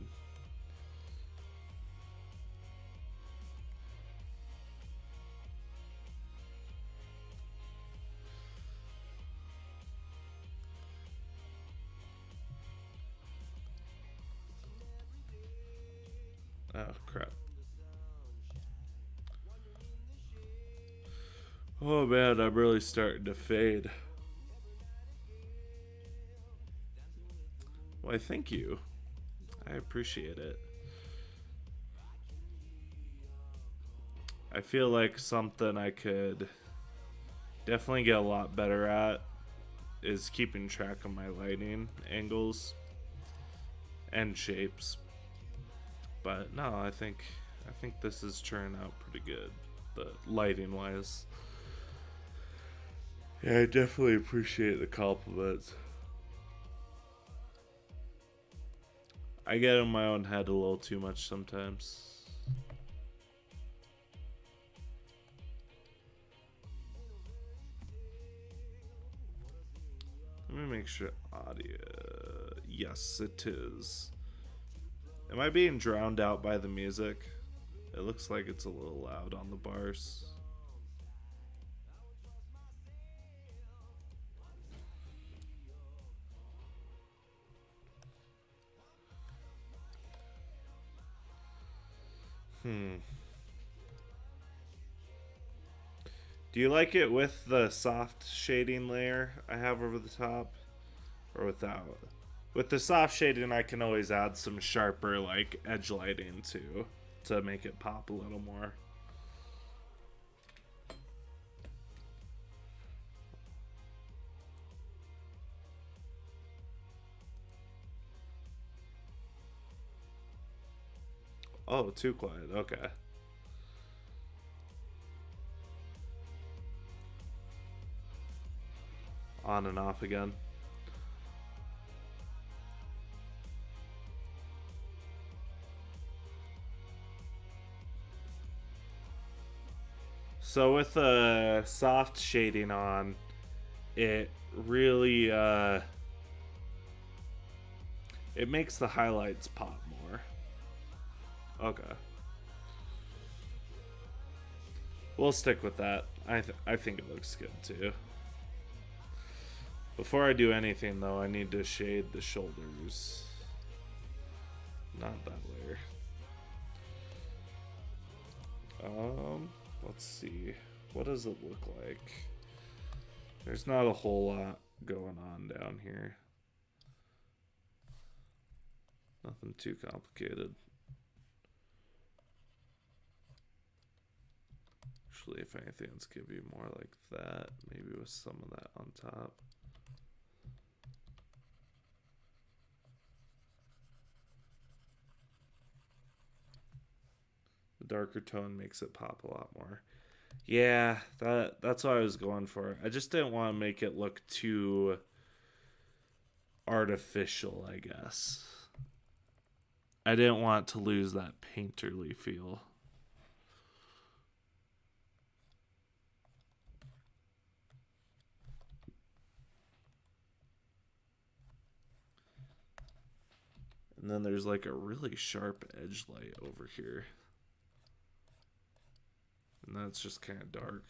Oh, crap. Oh, man, I'm really starting to fade. Why, thank you. I appreciate it. I feel like something I could definitely get a lot better at is keeping track of my lighting angles and shapes. But no, I think this is turning out pretty good, the lighting wise. Yeah, I definitely appreciate the compliments. I get in my own head a little too much sometimes. Let me make sure audio. Yes, it is. Am I being drowned out by the music? It looks like it's a little loud on the bars. Do you like it with the soft shading layer I have over the top? Or without? With the soft shading, I can always add some sharper, like, edge lighting too, to make it pop a little more. Oh, too quiet. Okay. On and off again. So with the soft shading on, it really it makes the highlights pop more. Okay. We'll stick with that. I think it looks good too. Before I do anything though, I need to shade the shoulders. Not that layer. Let's see. What does it look like? There's not a whole lot going on down here. Nothing too complicated. Actually, if anything, it's gonna be more like that. Maybe with some of that on top. The darker tone makes it pop a lot more. Yeah, that's what I was going for. I just didn't want to make it look too artificial, I guess. I didn't want to lose that painterly feel. And then there's like a really sharp edge light over here. And that's just kind of dark.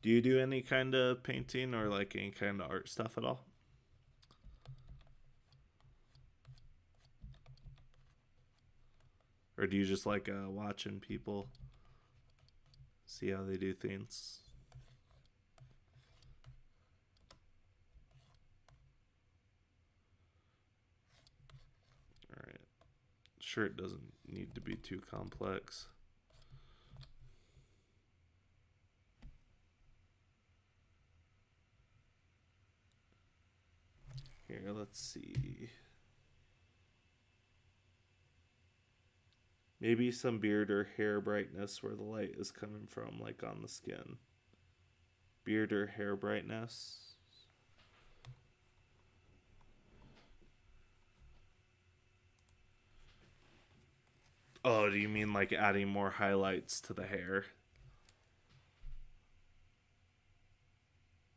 Do you do any kind of painting or like any kind of art stuff at all? Or do you just like watching people see how they do things? All right. Sure, it doesn't need to be too complex. Here, let's see. Maybe some beard or hair brightness where the light is coming from, like on the skin. Beard or hair brightness. Oh, do you mean like adding more highlights to the hair?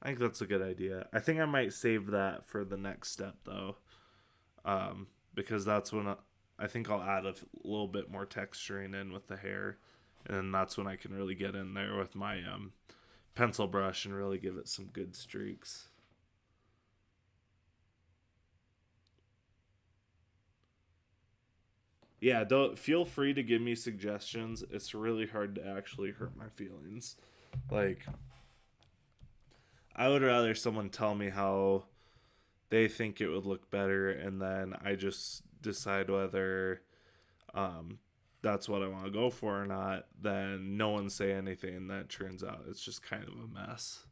I think that's a good idea. I think I might save that for the next step though, because that's when I think I'll add a little bit more texturing in with the hair, and that's when I can really get in there with my pencil brush and really give it some good streaks. Yeah, don't feel free to give me suggestions. It's really hard to actually hurt my feelings. Like, I would rather someone tell me how they think it would look better, and then I just decide whether um, that's what I want to go for or not, then no one say anything, and that turns out it's just kind of a mess.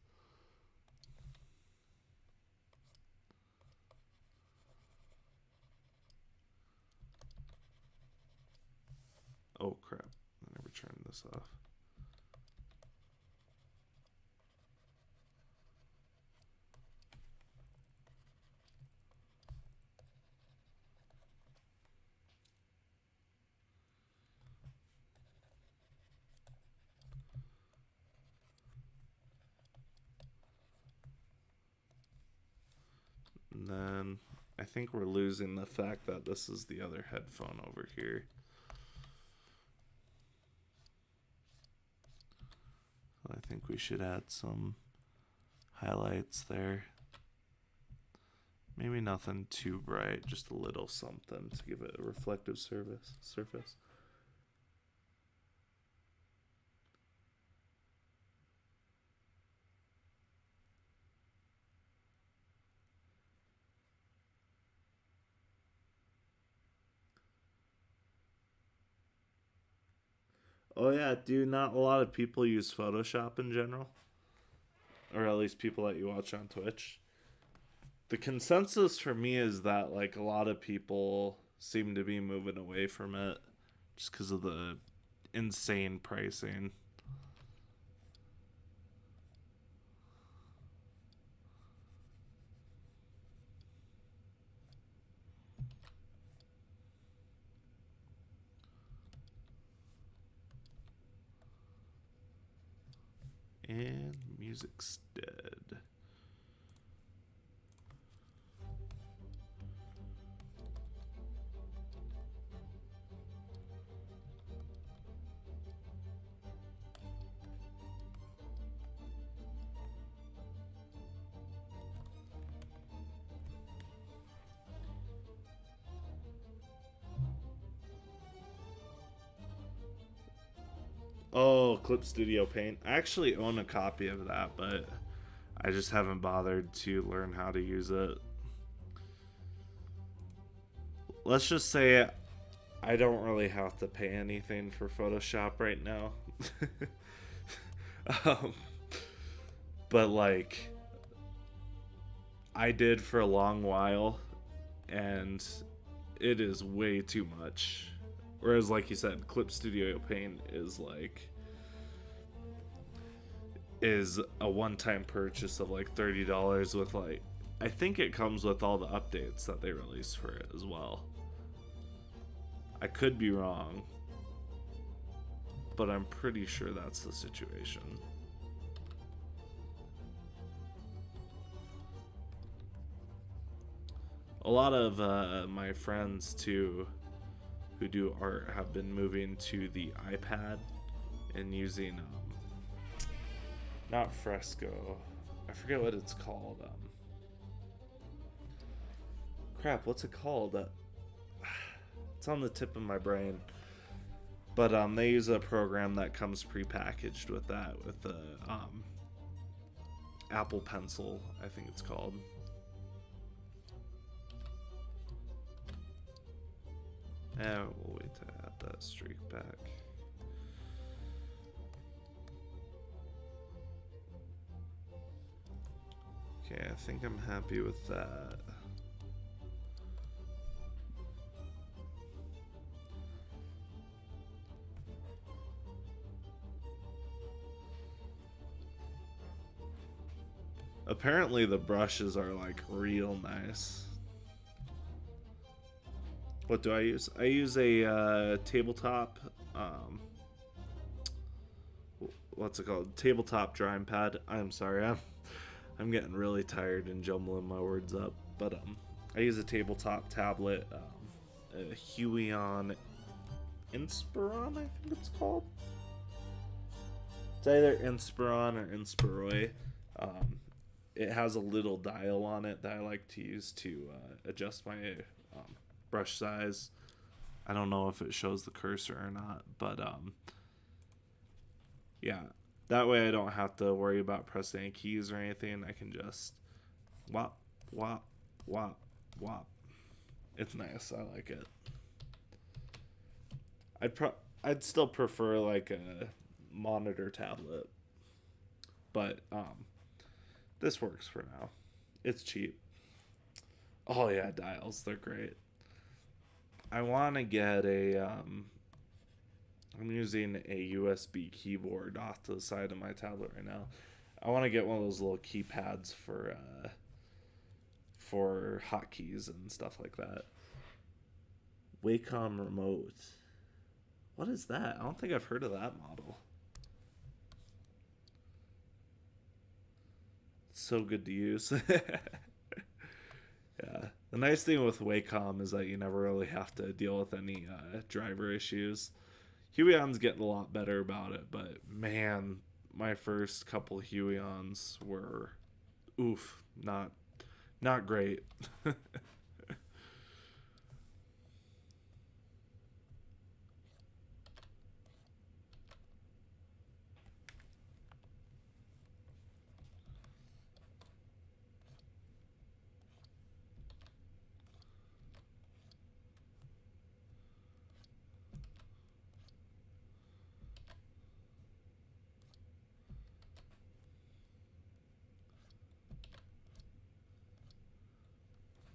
Oh crap, I never turned this off. And then I think we're losing the fact that this is the other headphone over here. I think we should add some highlights there. Maybe nothing too bright, just a little something to give it a reflective surface. Oh yeah, do not a lot of people use Photoshop in general? Or at least people that you watch on Twitch? The consensus for me is that like a lot of people seem to be moving away from it just because of the insane pricing. And music's dead. Oh, Clip Studio Paint. I actually own a copy of that, but I just haven't bothered to learn how to use it. Let's just say I don't really have to pay anything for Photoshop right now. um, but like, I did for a long while, and it is way too much. Whereas, like you said, Clip Studio Paint is a one-time purchase of like $30 with like I think it comes with all the updates that they release for it as well. I could be wrong, but I'm pretty sure that's the situation. A lot of my friends too who do art have been moving to the iPad and using Not fresco. I forget what it's called. Crap, what's it called? It's on the tip of my brain. But they use a program that comes prepackaged with that, with the Apple Pencil, I think it's called. We'll wait to add that streak back. Okay, I think I'm happy with that. Apparently the brushes are like real nice. What do I use? I use a tabletop, what's it called? Tabletop drawing pad. I'm sorry, I'm getting really tired and jumbling my words up. But I use a tabletop tablet, a Huion Inspiron, I think it's called. It's either Inspiron or Inspiroi. It has a little dial on it that I like to use to adjust my brush size. I don't know if it shows the cursor or not, but yeah, that way I don't have to worry about pressing any keys or anything. I can just wop, wop, wop, wop. It's nice. I like it. I'd still prefer like a monitor tablet, but this works for now. It's cheap. Oh yeah, dials, they're great. I want to get I'm using a USB keyboard off to the side of my tablet right now. I want to get one of those little keypads for hotkeys and stuff like that. Wacom remote. What is that? I don't think I've heard of that model. It's so good to use. Yeah. The nice thing with Wacom is that you never really have to deal with any driver issues. Huion's getting a lot better about it, but man, my first couple Huions were, oof, not great.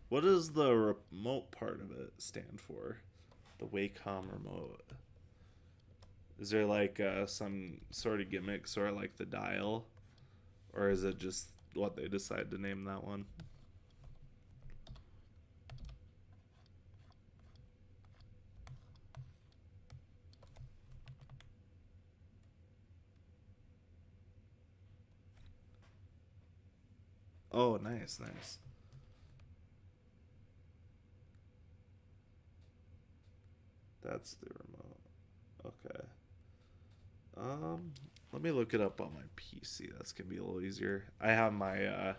What does the remote part of it stand for? The Wacom remote. Is there like some sort of gimmick, sort of like the dial? Or is it just what they decide to name that one? Oh, nice, nice. That's the remote. Okay. Let me look it up on my PC. That's gonna be a little easier. I have my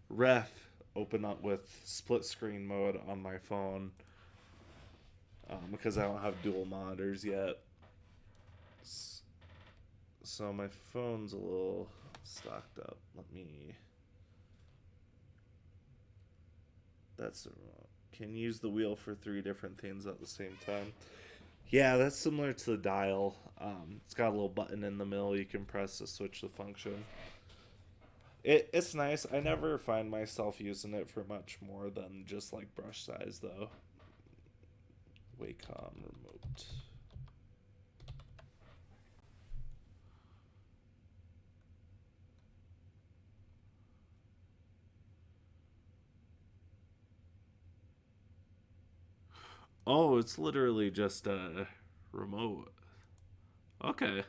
ref open up with split screen mode on my phone because I don't have dual monitors yet. So my phone's a little stocked up. Let me. That's the remote. Can use the wheel for 3 different things at the same time. Yeah, that's similar to the dial. It's got a little button in the middle you can press to switch the function. It's nice. I never find myself using it for much more than just like brush size though. Wacom remote. Oh, it's literally just a remote. Okay.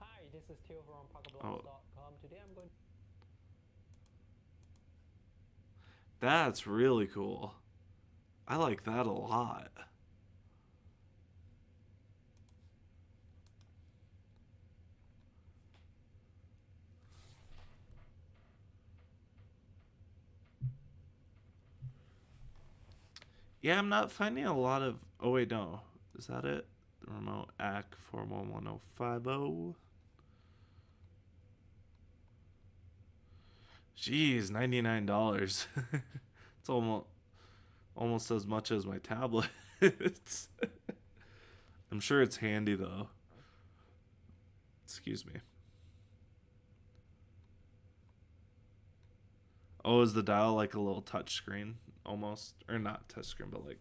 Hi, this is Theo from Oh, PocketBlocks.com. Today I'm going. that's really cool. I like that a lot. Yeah, I'm not finding a lot of. Oh wait, no, is that it? The remote AC 411050. Jeez, $99. It's almost as much as my tablet. I'm sure it's handy though. Excuse me. Oh, is the dial like a little touch screen almost, or not touch screen, but like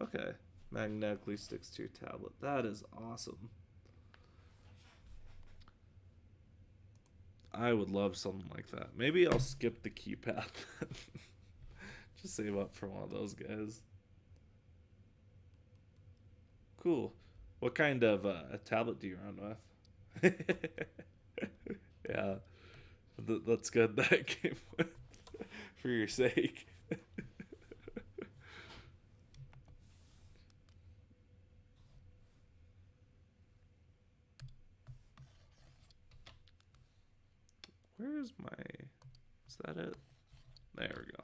okay, magnetically sticks to your tablet. That is awesome. I would love something like that. Maybe I'll skip the keypad. Just save up for one of those guys. Cool. What kind of tablet do you run with? Yeah, that's good that it came with for your sake. Where's my. Is that it? There we go.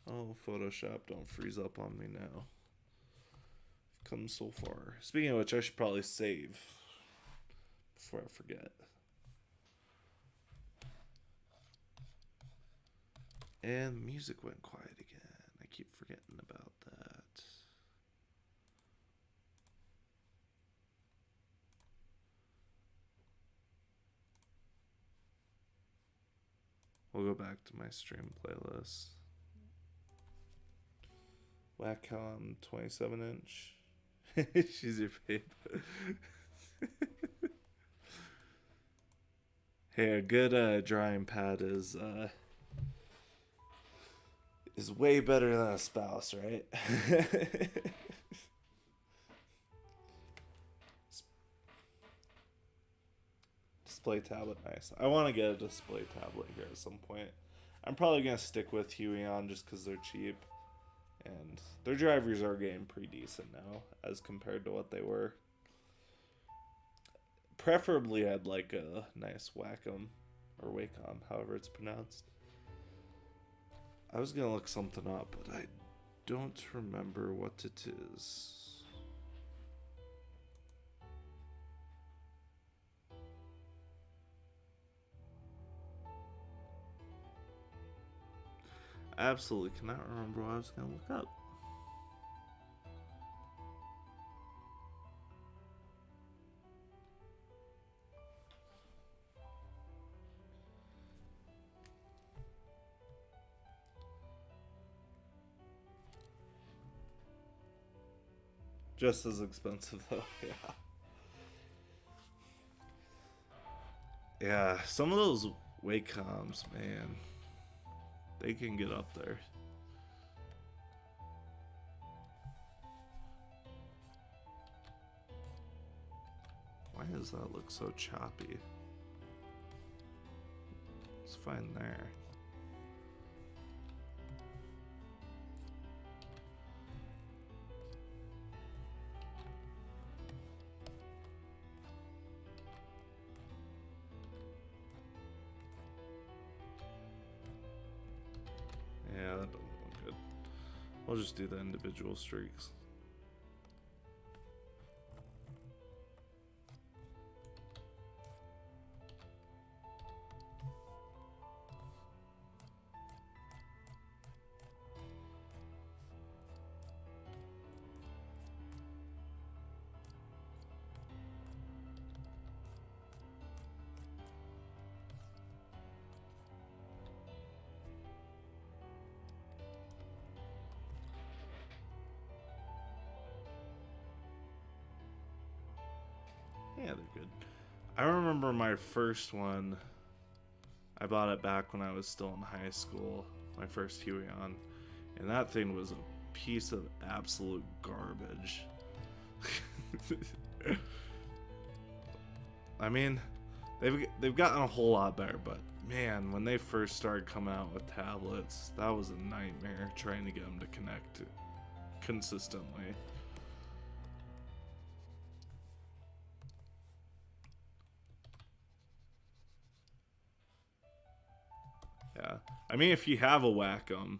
Oh, Photoshop, don't freeze up on me now. Come so far. Speaking of which, I should probably save before I forget. And the music went quiet again. I keep forgetting about that. We'll go back to my stream playlist. Wacom 27-inch. She's your babe. Hey, a good drawing pad is way better than a spouse, right? Display tablet, nice. I want to get a display tablet here at some point. I'm probably gonna stick with Huion just because they're cheap, and their drivers are getting pretty decent now as compared to what they were. Preferably, I'd like a nice Wacom or Wacom, however it's pronounced. I was gonna look something up, but I don't remember what it is. I absolutely cannot remember what I was gonna look up. Just as expensive though, yeah. Yeah, some of those Wacoms, man, they can get up there. Why does that look so choppy? It's fine there. Yeah, that doesn't look good. I'll just do the individual streaks. Yeah, they're good. I remember my first one. I bought it back when I was still in high school. My first Huion, and that thing was a piece of absolute garbage. I mean, they've gotten a whole lot better, but man, when they first started coming out with tablets, that was a nightmare trying to get them to connect consistently. Yeah, I mean, if you have a Wacom,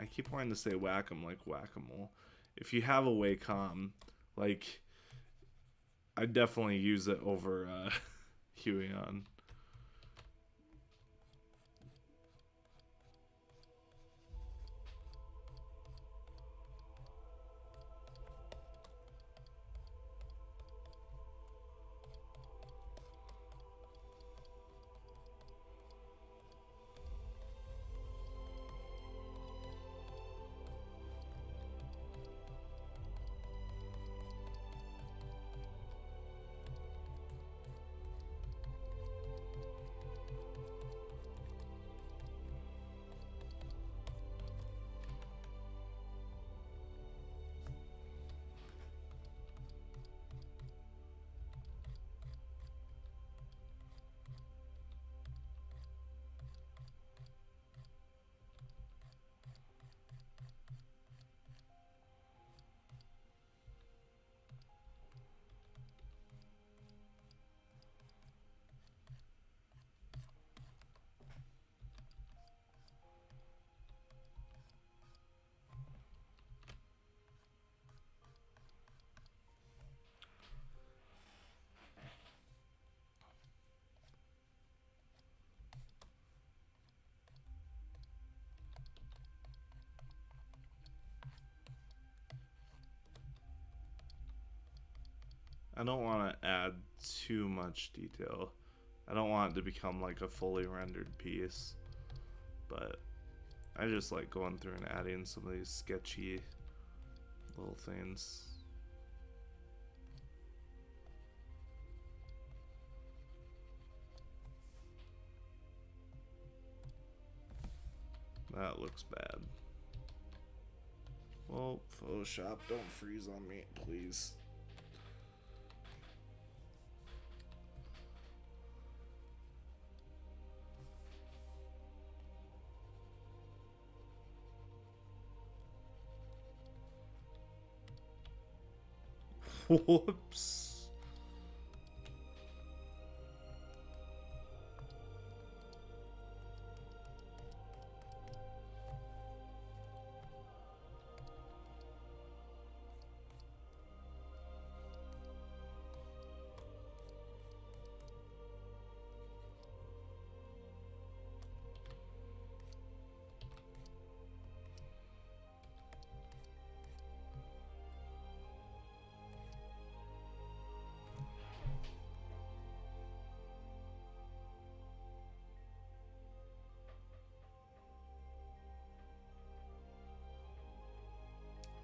I keep wanting to say Wacom like Whack-A-Mole. If you have a Wacom, like, I definitely use it over Huion. I don't want to add too much detail. I don't want it to become like a fully rendered piece, but I just like going through and adding some of these sketchy little things. That looks bad. Well, Photoshop, don't freeze on me, please. Whoops.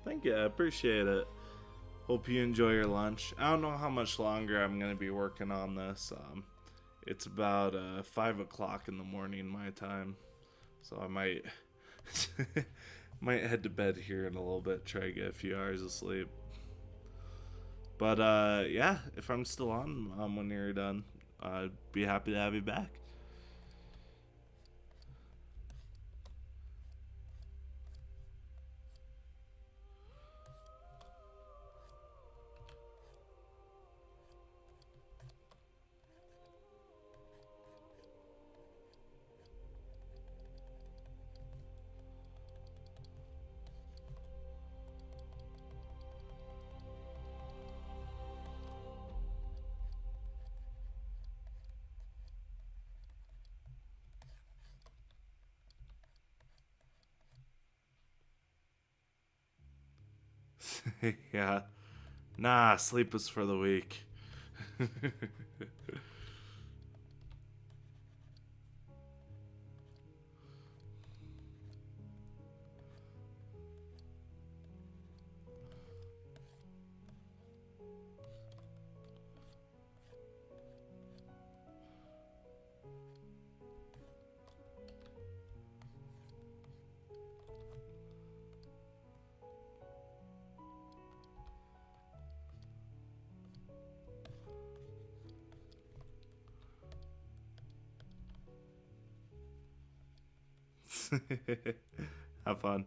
Thank you, I appreciate it. Hope you enjoy your lunch. I don't know how much longer I'm gonna be working on this. It's about 5 o'clock in the morning my time, so I might might head to bed here in a little bit, try to get a few hours of sleep. But yeah, if I'm still on when you're done, I'd be happy to have you back. Yeah. Nah, sleep is for the weak. Have fun.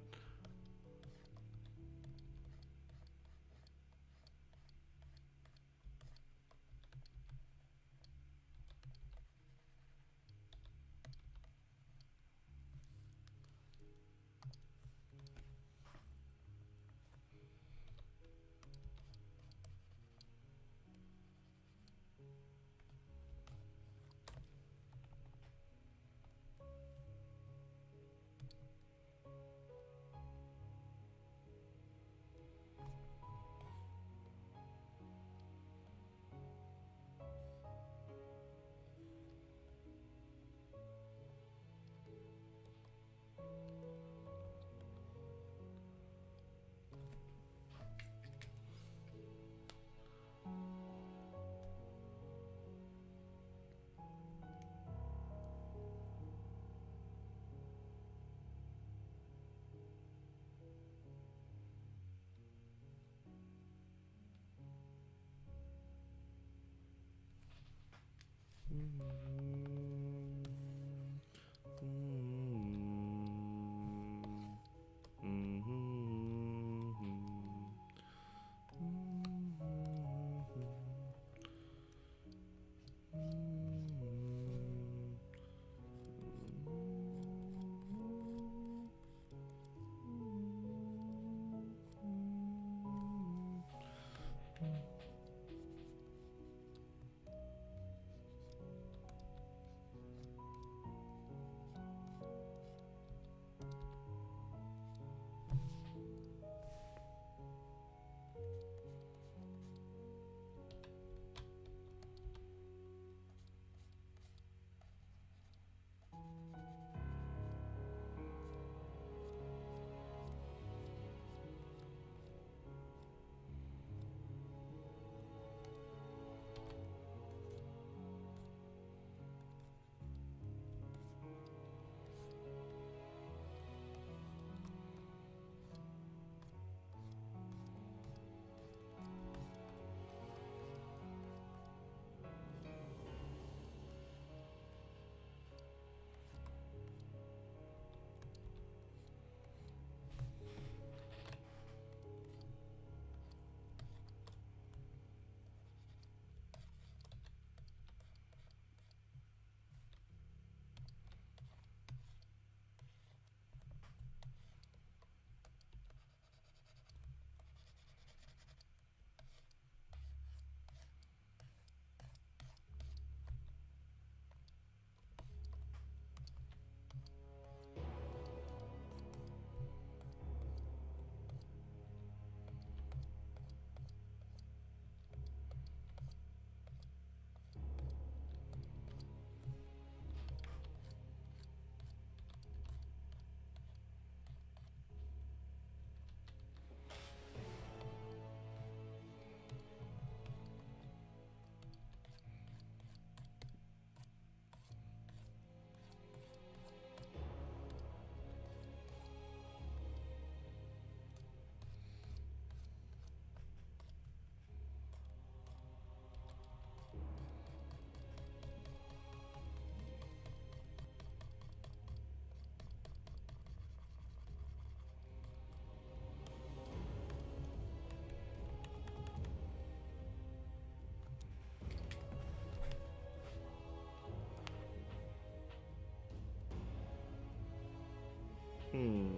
Hmm.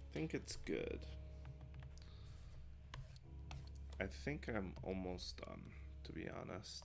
I think it's good. I think I'm almost done, to be honest.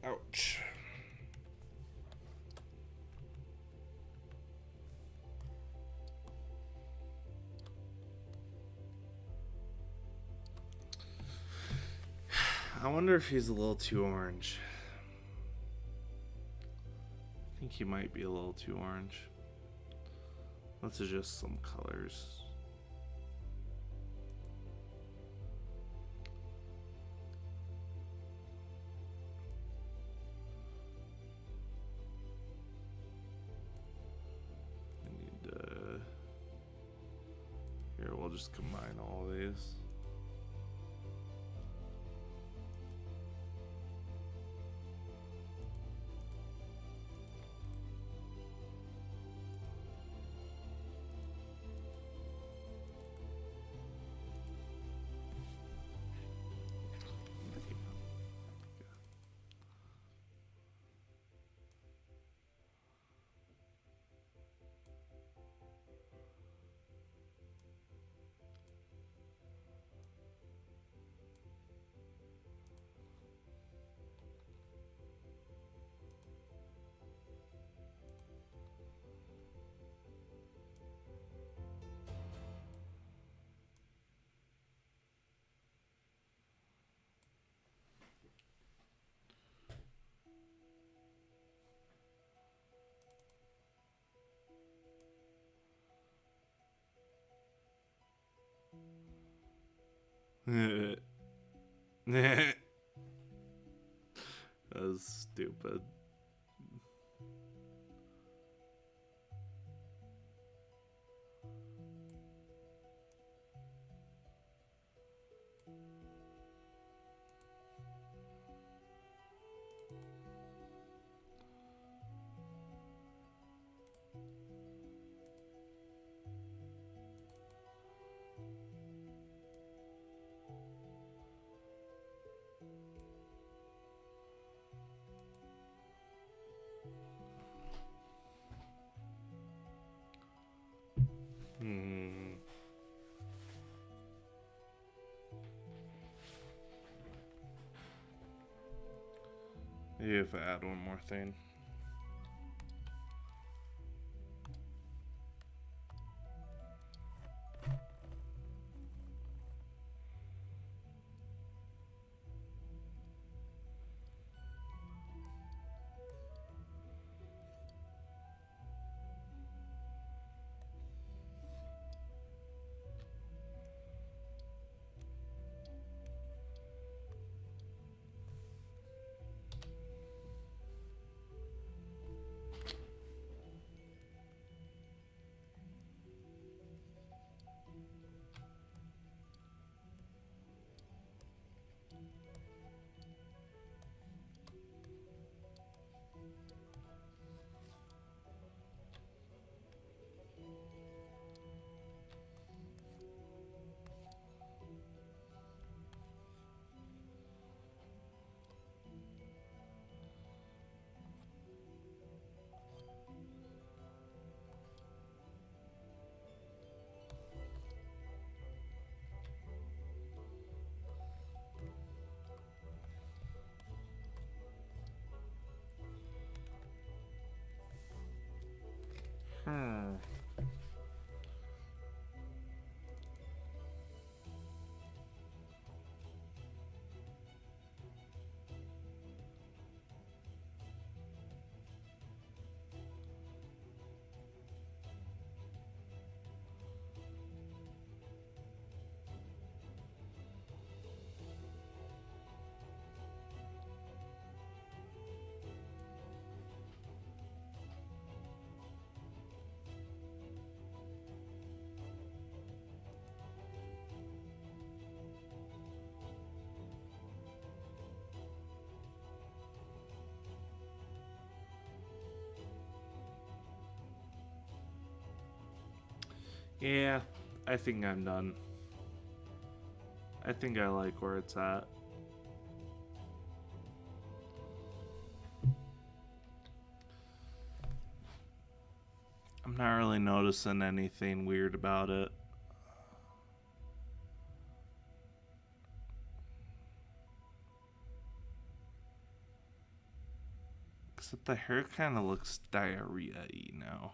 Ouch. I wonder if he's a little too orange. I think he might be a little too orange. Let's adjust some colors. I need to... Here, we'll just combine all of these. That was stupid. Hmm. Maybe if I add one more thing. Hmm. Yeah, I think I'm done. I think I like where it's at. I'm not really noticing anything weird about it. Except the hair kind of looks diarrhea-y now.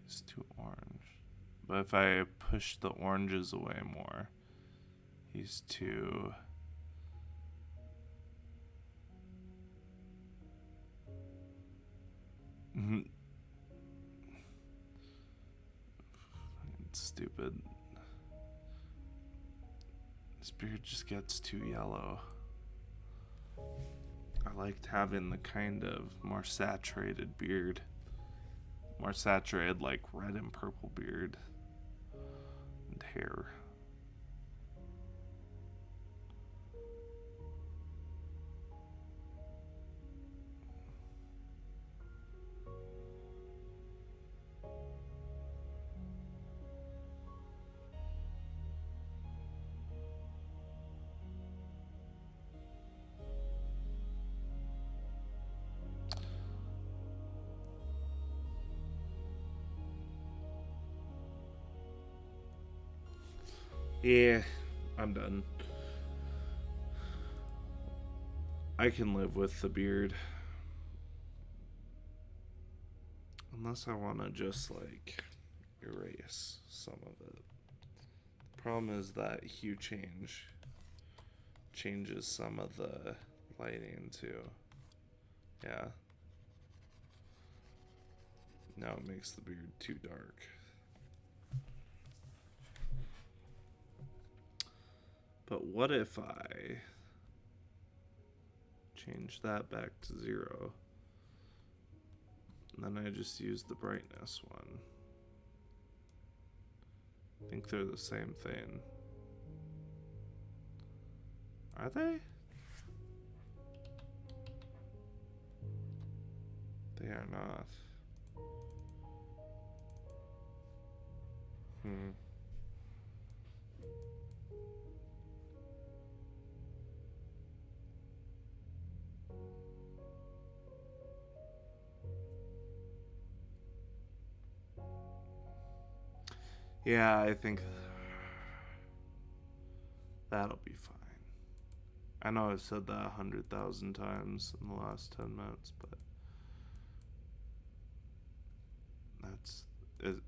It's too orange. But if I push the oranges away more, he's too... It's stupid. This beard just gets too yellow. I liked having the kind of more saturated beard. More saturated, like red and purple beard and hair. Yeah, I'm done. I can live with the beard. Unless I want to just, like, erase some of it. The problem is that hue change changes some of the lighting, too. Yeah. Now it makes the beard too dark. But what if I change that back to 0? And then I just use the brightness one. I think they're the same thing. Are they? They are not. Yeah, I think that'll be fine. I know I've said that 100,000 times in the last 10 minutes, but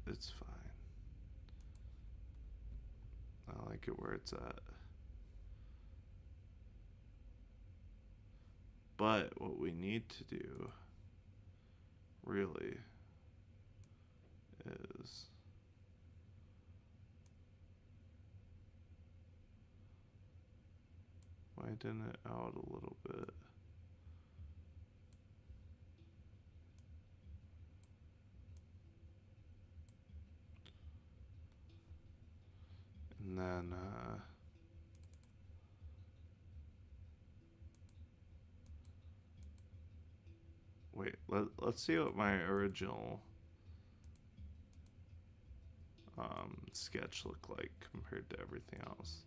it's fine. I like it where it's at. But what we need to do really is widen it out a little bit. And then wait, let's see what my original sketch looked like compared to everything else.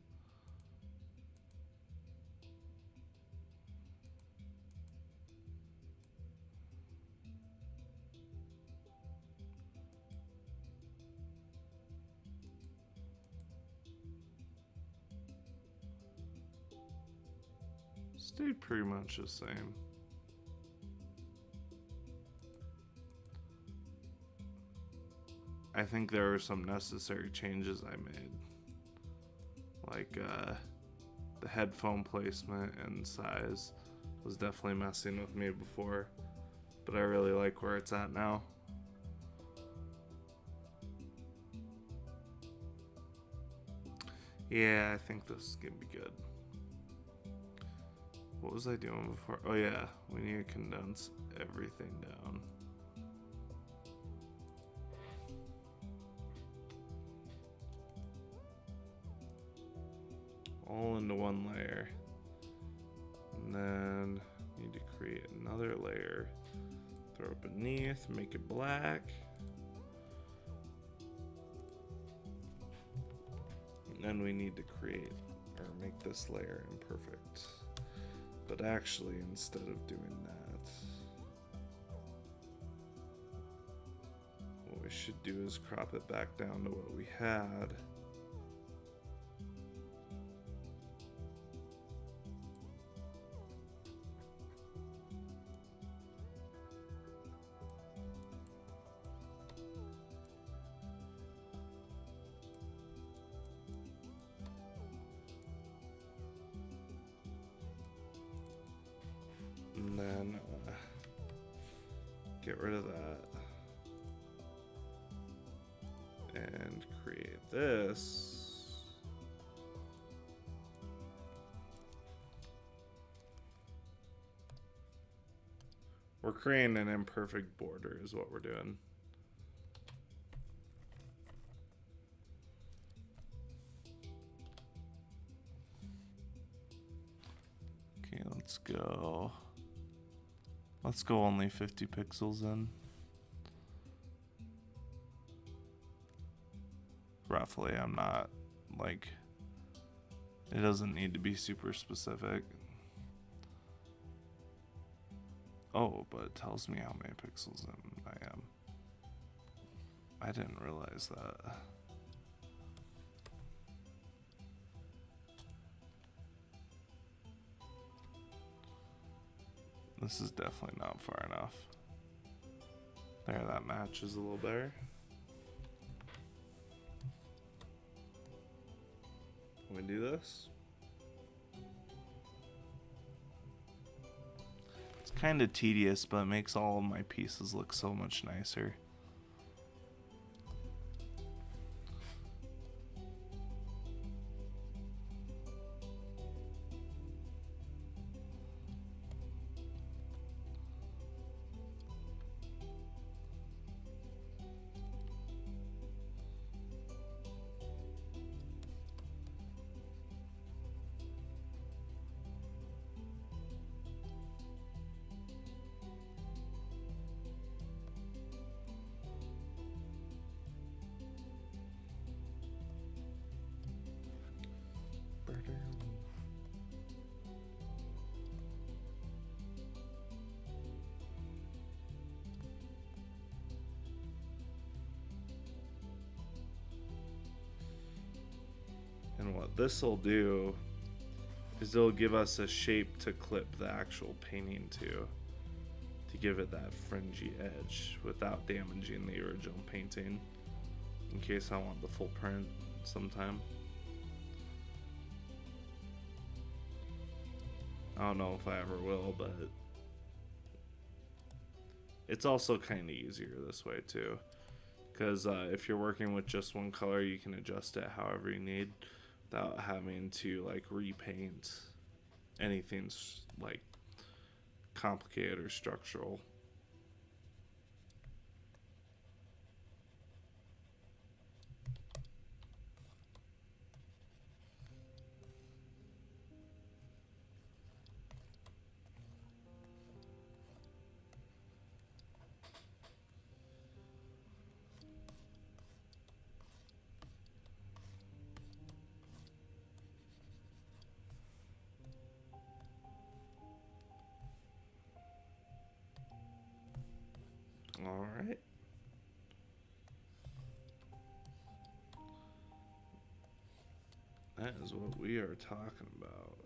Stayed pretty much the same. I think there were some necessary changes I made. Like the headphone placement and size was definitely messing with me before, but I really like where it's at now. Yeah, I think this is gonna be good. What was I doing before? Oh yeah, we need to condense everything down. All into one layer. And then need to create another layer. Throw it beneath, make it black. And then we need to create or make this layer imperfect. But actually, instead of doing that, what we should do is crop it back down to what we had. And then get rid of that. And create this. We're creating an imperfect border is what we're doing. Okay, let's go. Let's go only 50 pixels in. Roughly, I'm not like, it doesn't need to be super specific. Oh, but it tells me how many pixels I am. I didn't realize that. This is definitely not far enough. There, that matches a little better. Can we do this? It's kind of tedious, but it makes all of my pieces look so much nicer. And what this will do is it'll give us a shape to clip the actual painting to give it that fringy edge without damaging the original painting, in case I want the full print sometime. I don't know if I ever will, but it's also kind of easier this way too, because if you're working with just one color, you can adjust it however you need without having to like repaint anything's like complicated or structural. All right. That is what we are talking about.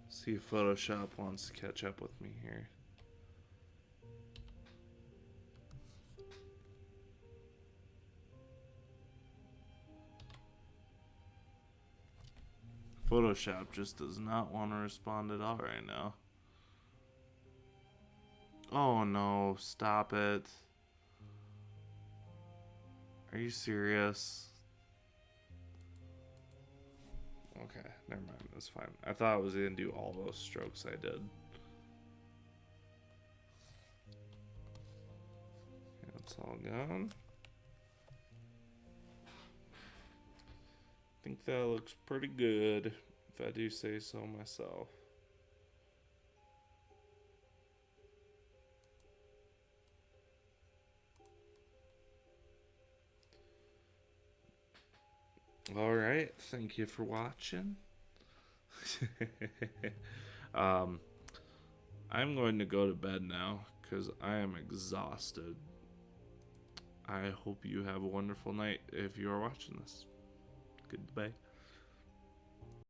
See if Photoshop wants to catch up with me here. Photoshop just does not want to respond at all right now. Oh no, stop it. Are you serious? Okay, never mind, that's fine. I thought I was gonna do all those strokes I did. That's all gone. I think that looks pretty good, if I do say so myself. All right, thank you for watching. I'm going to go to bed now because I am exhausted. I hope you have a wonderful night if you are watching this. Goodbye.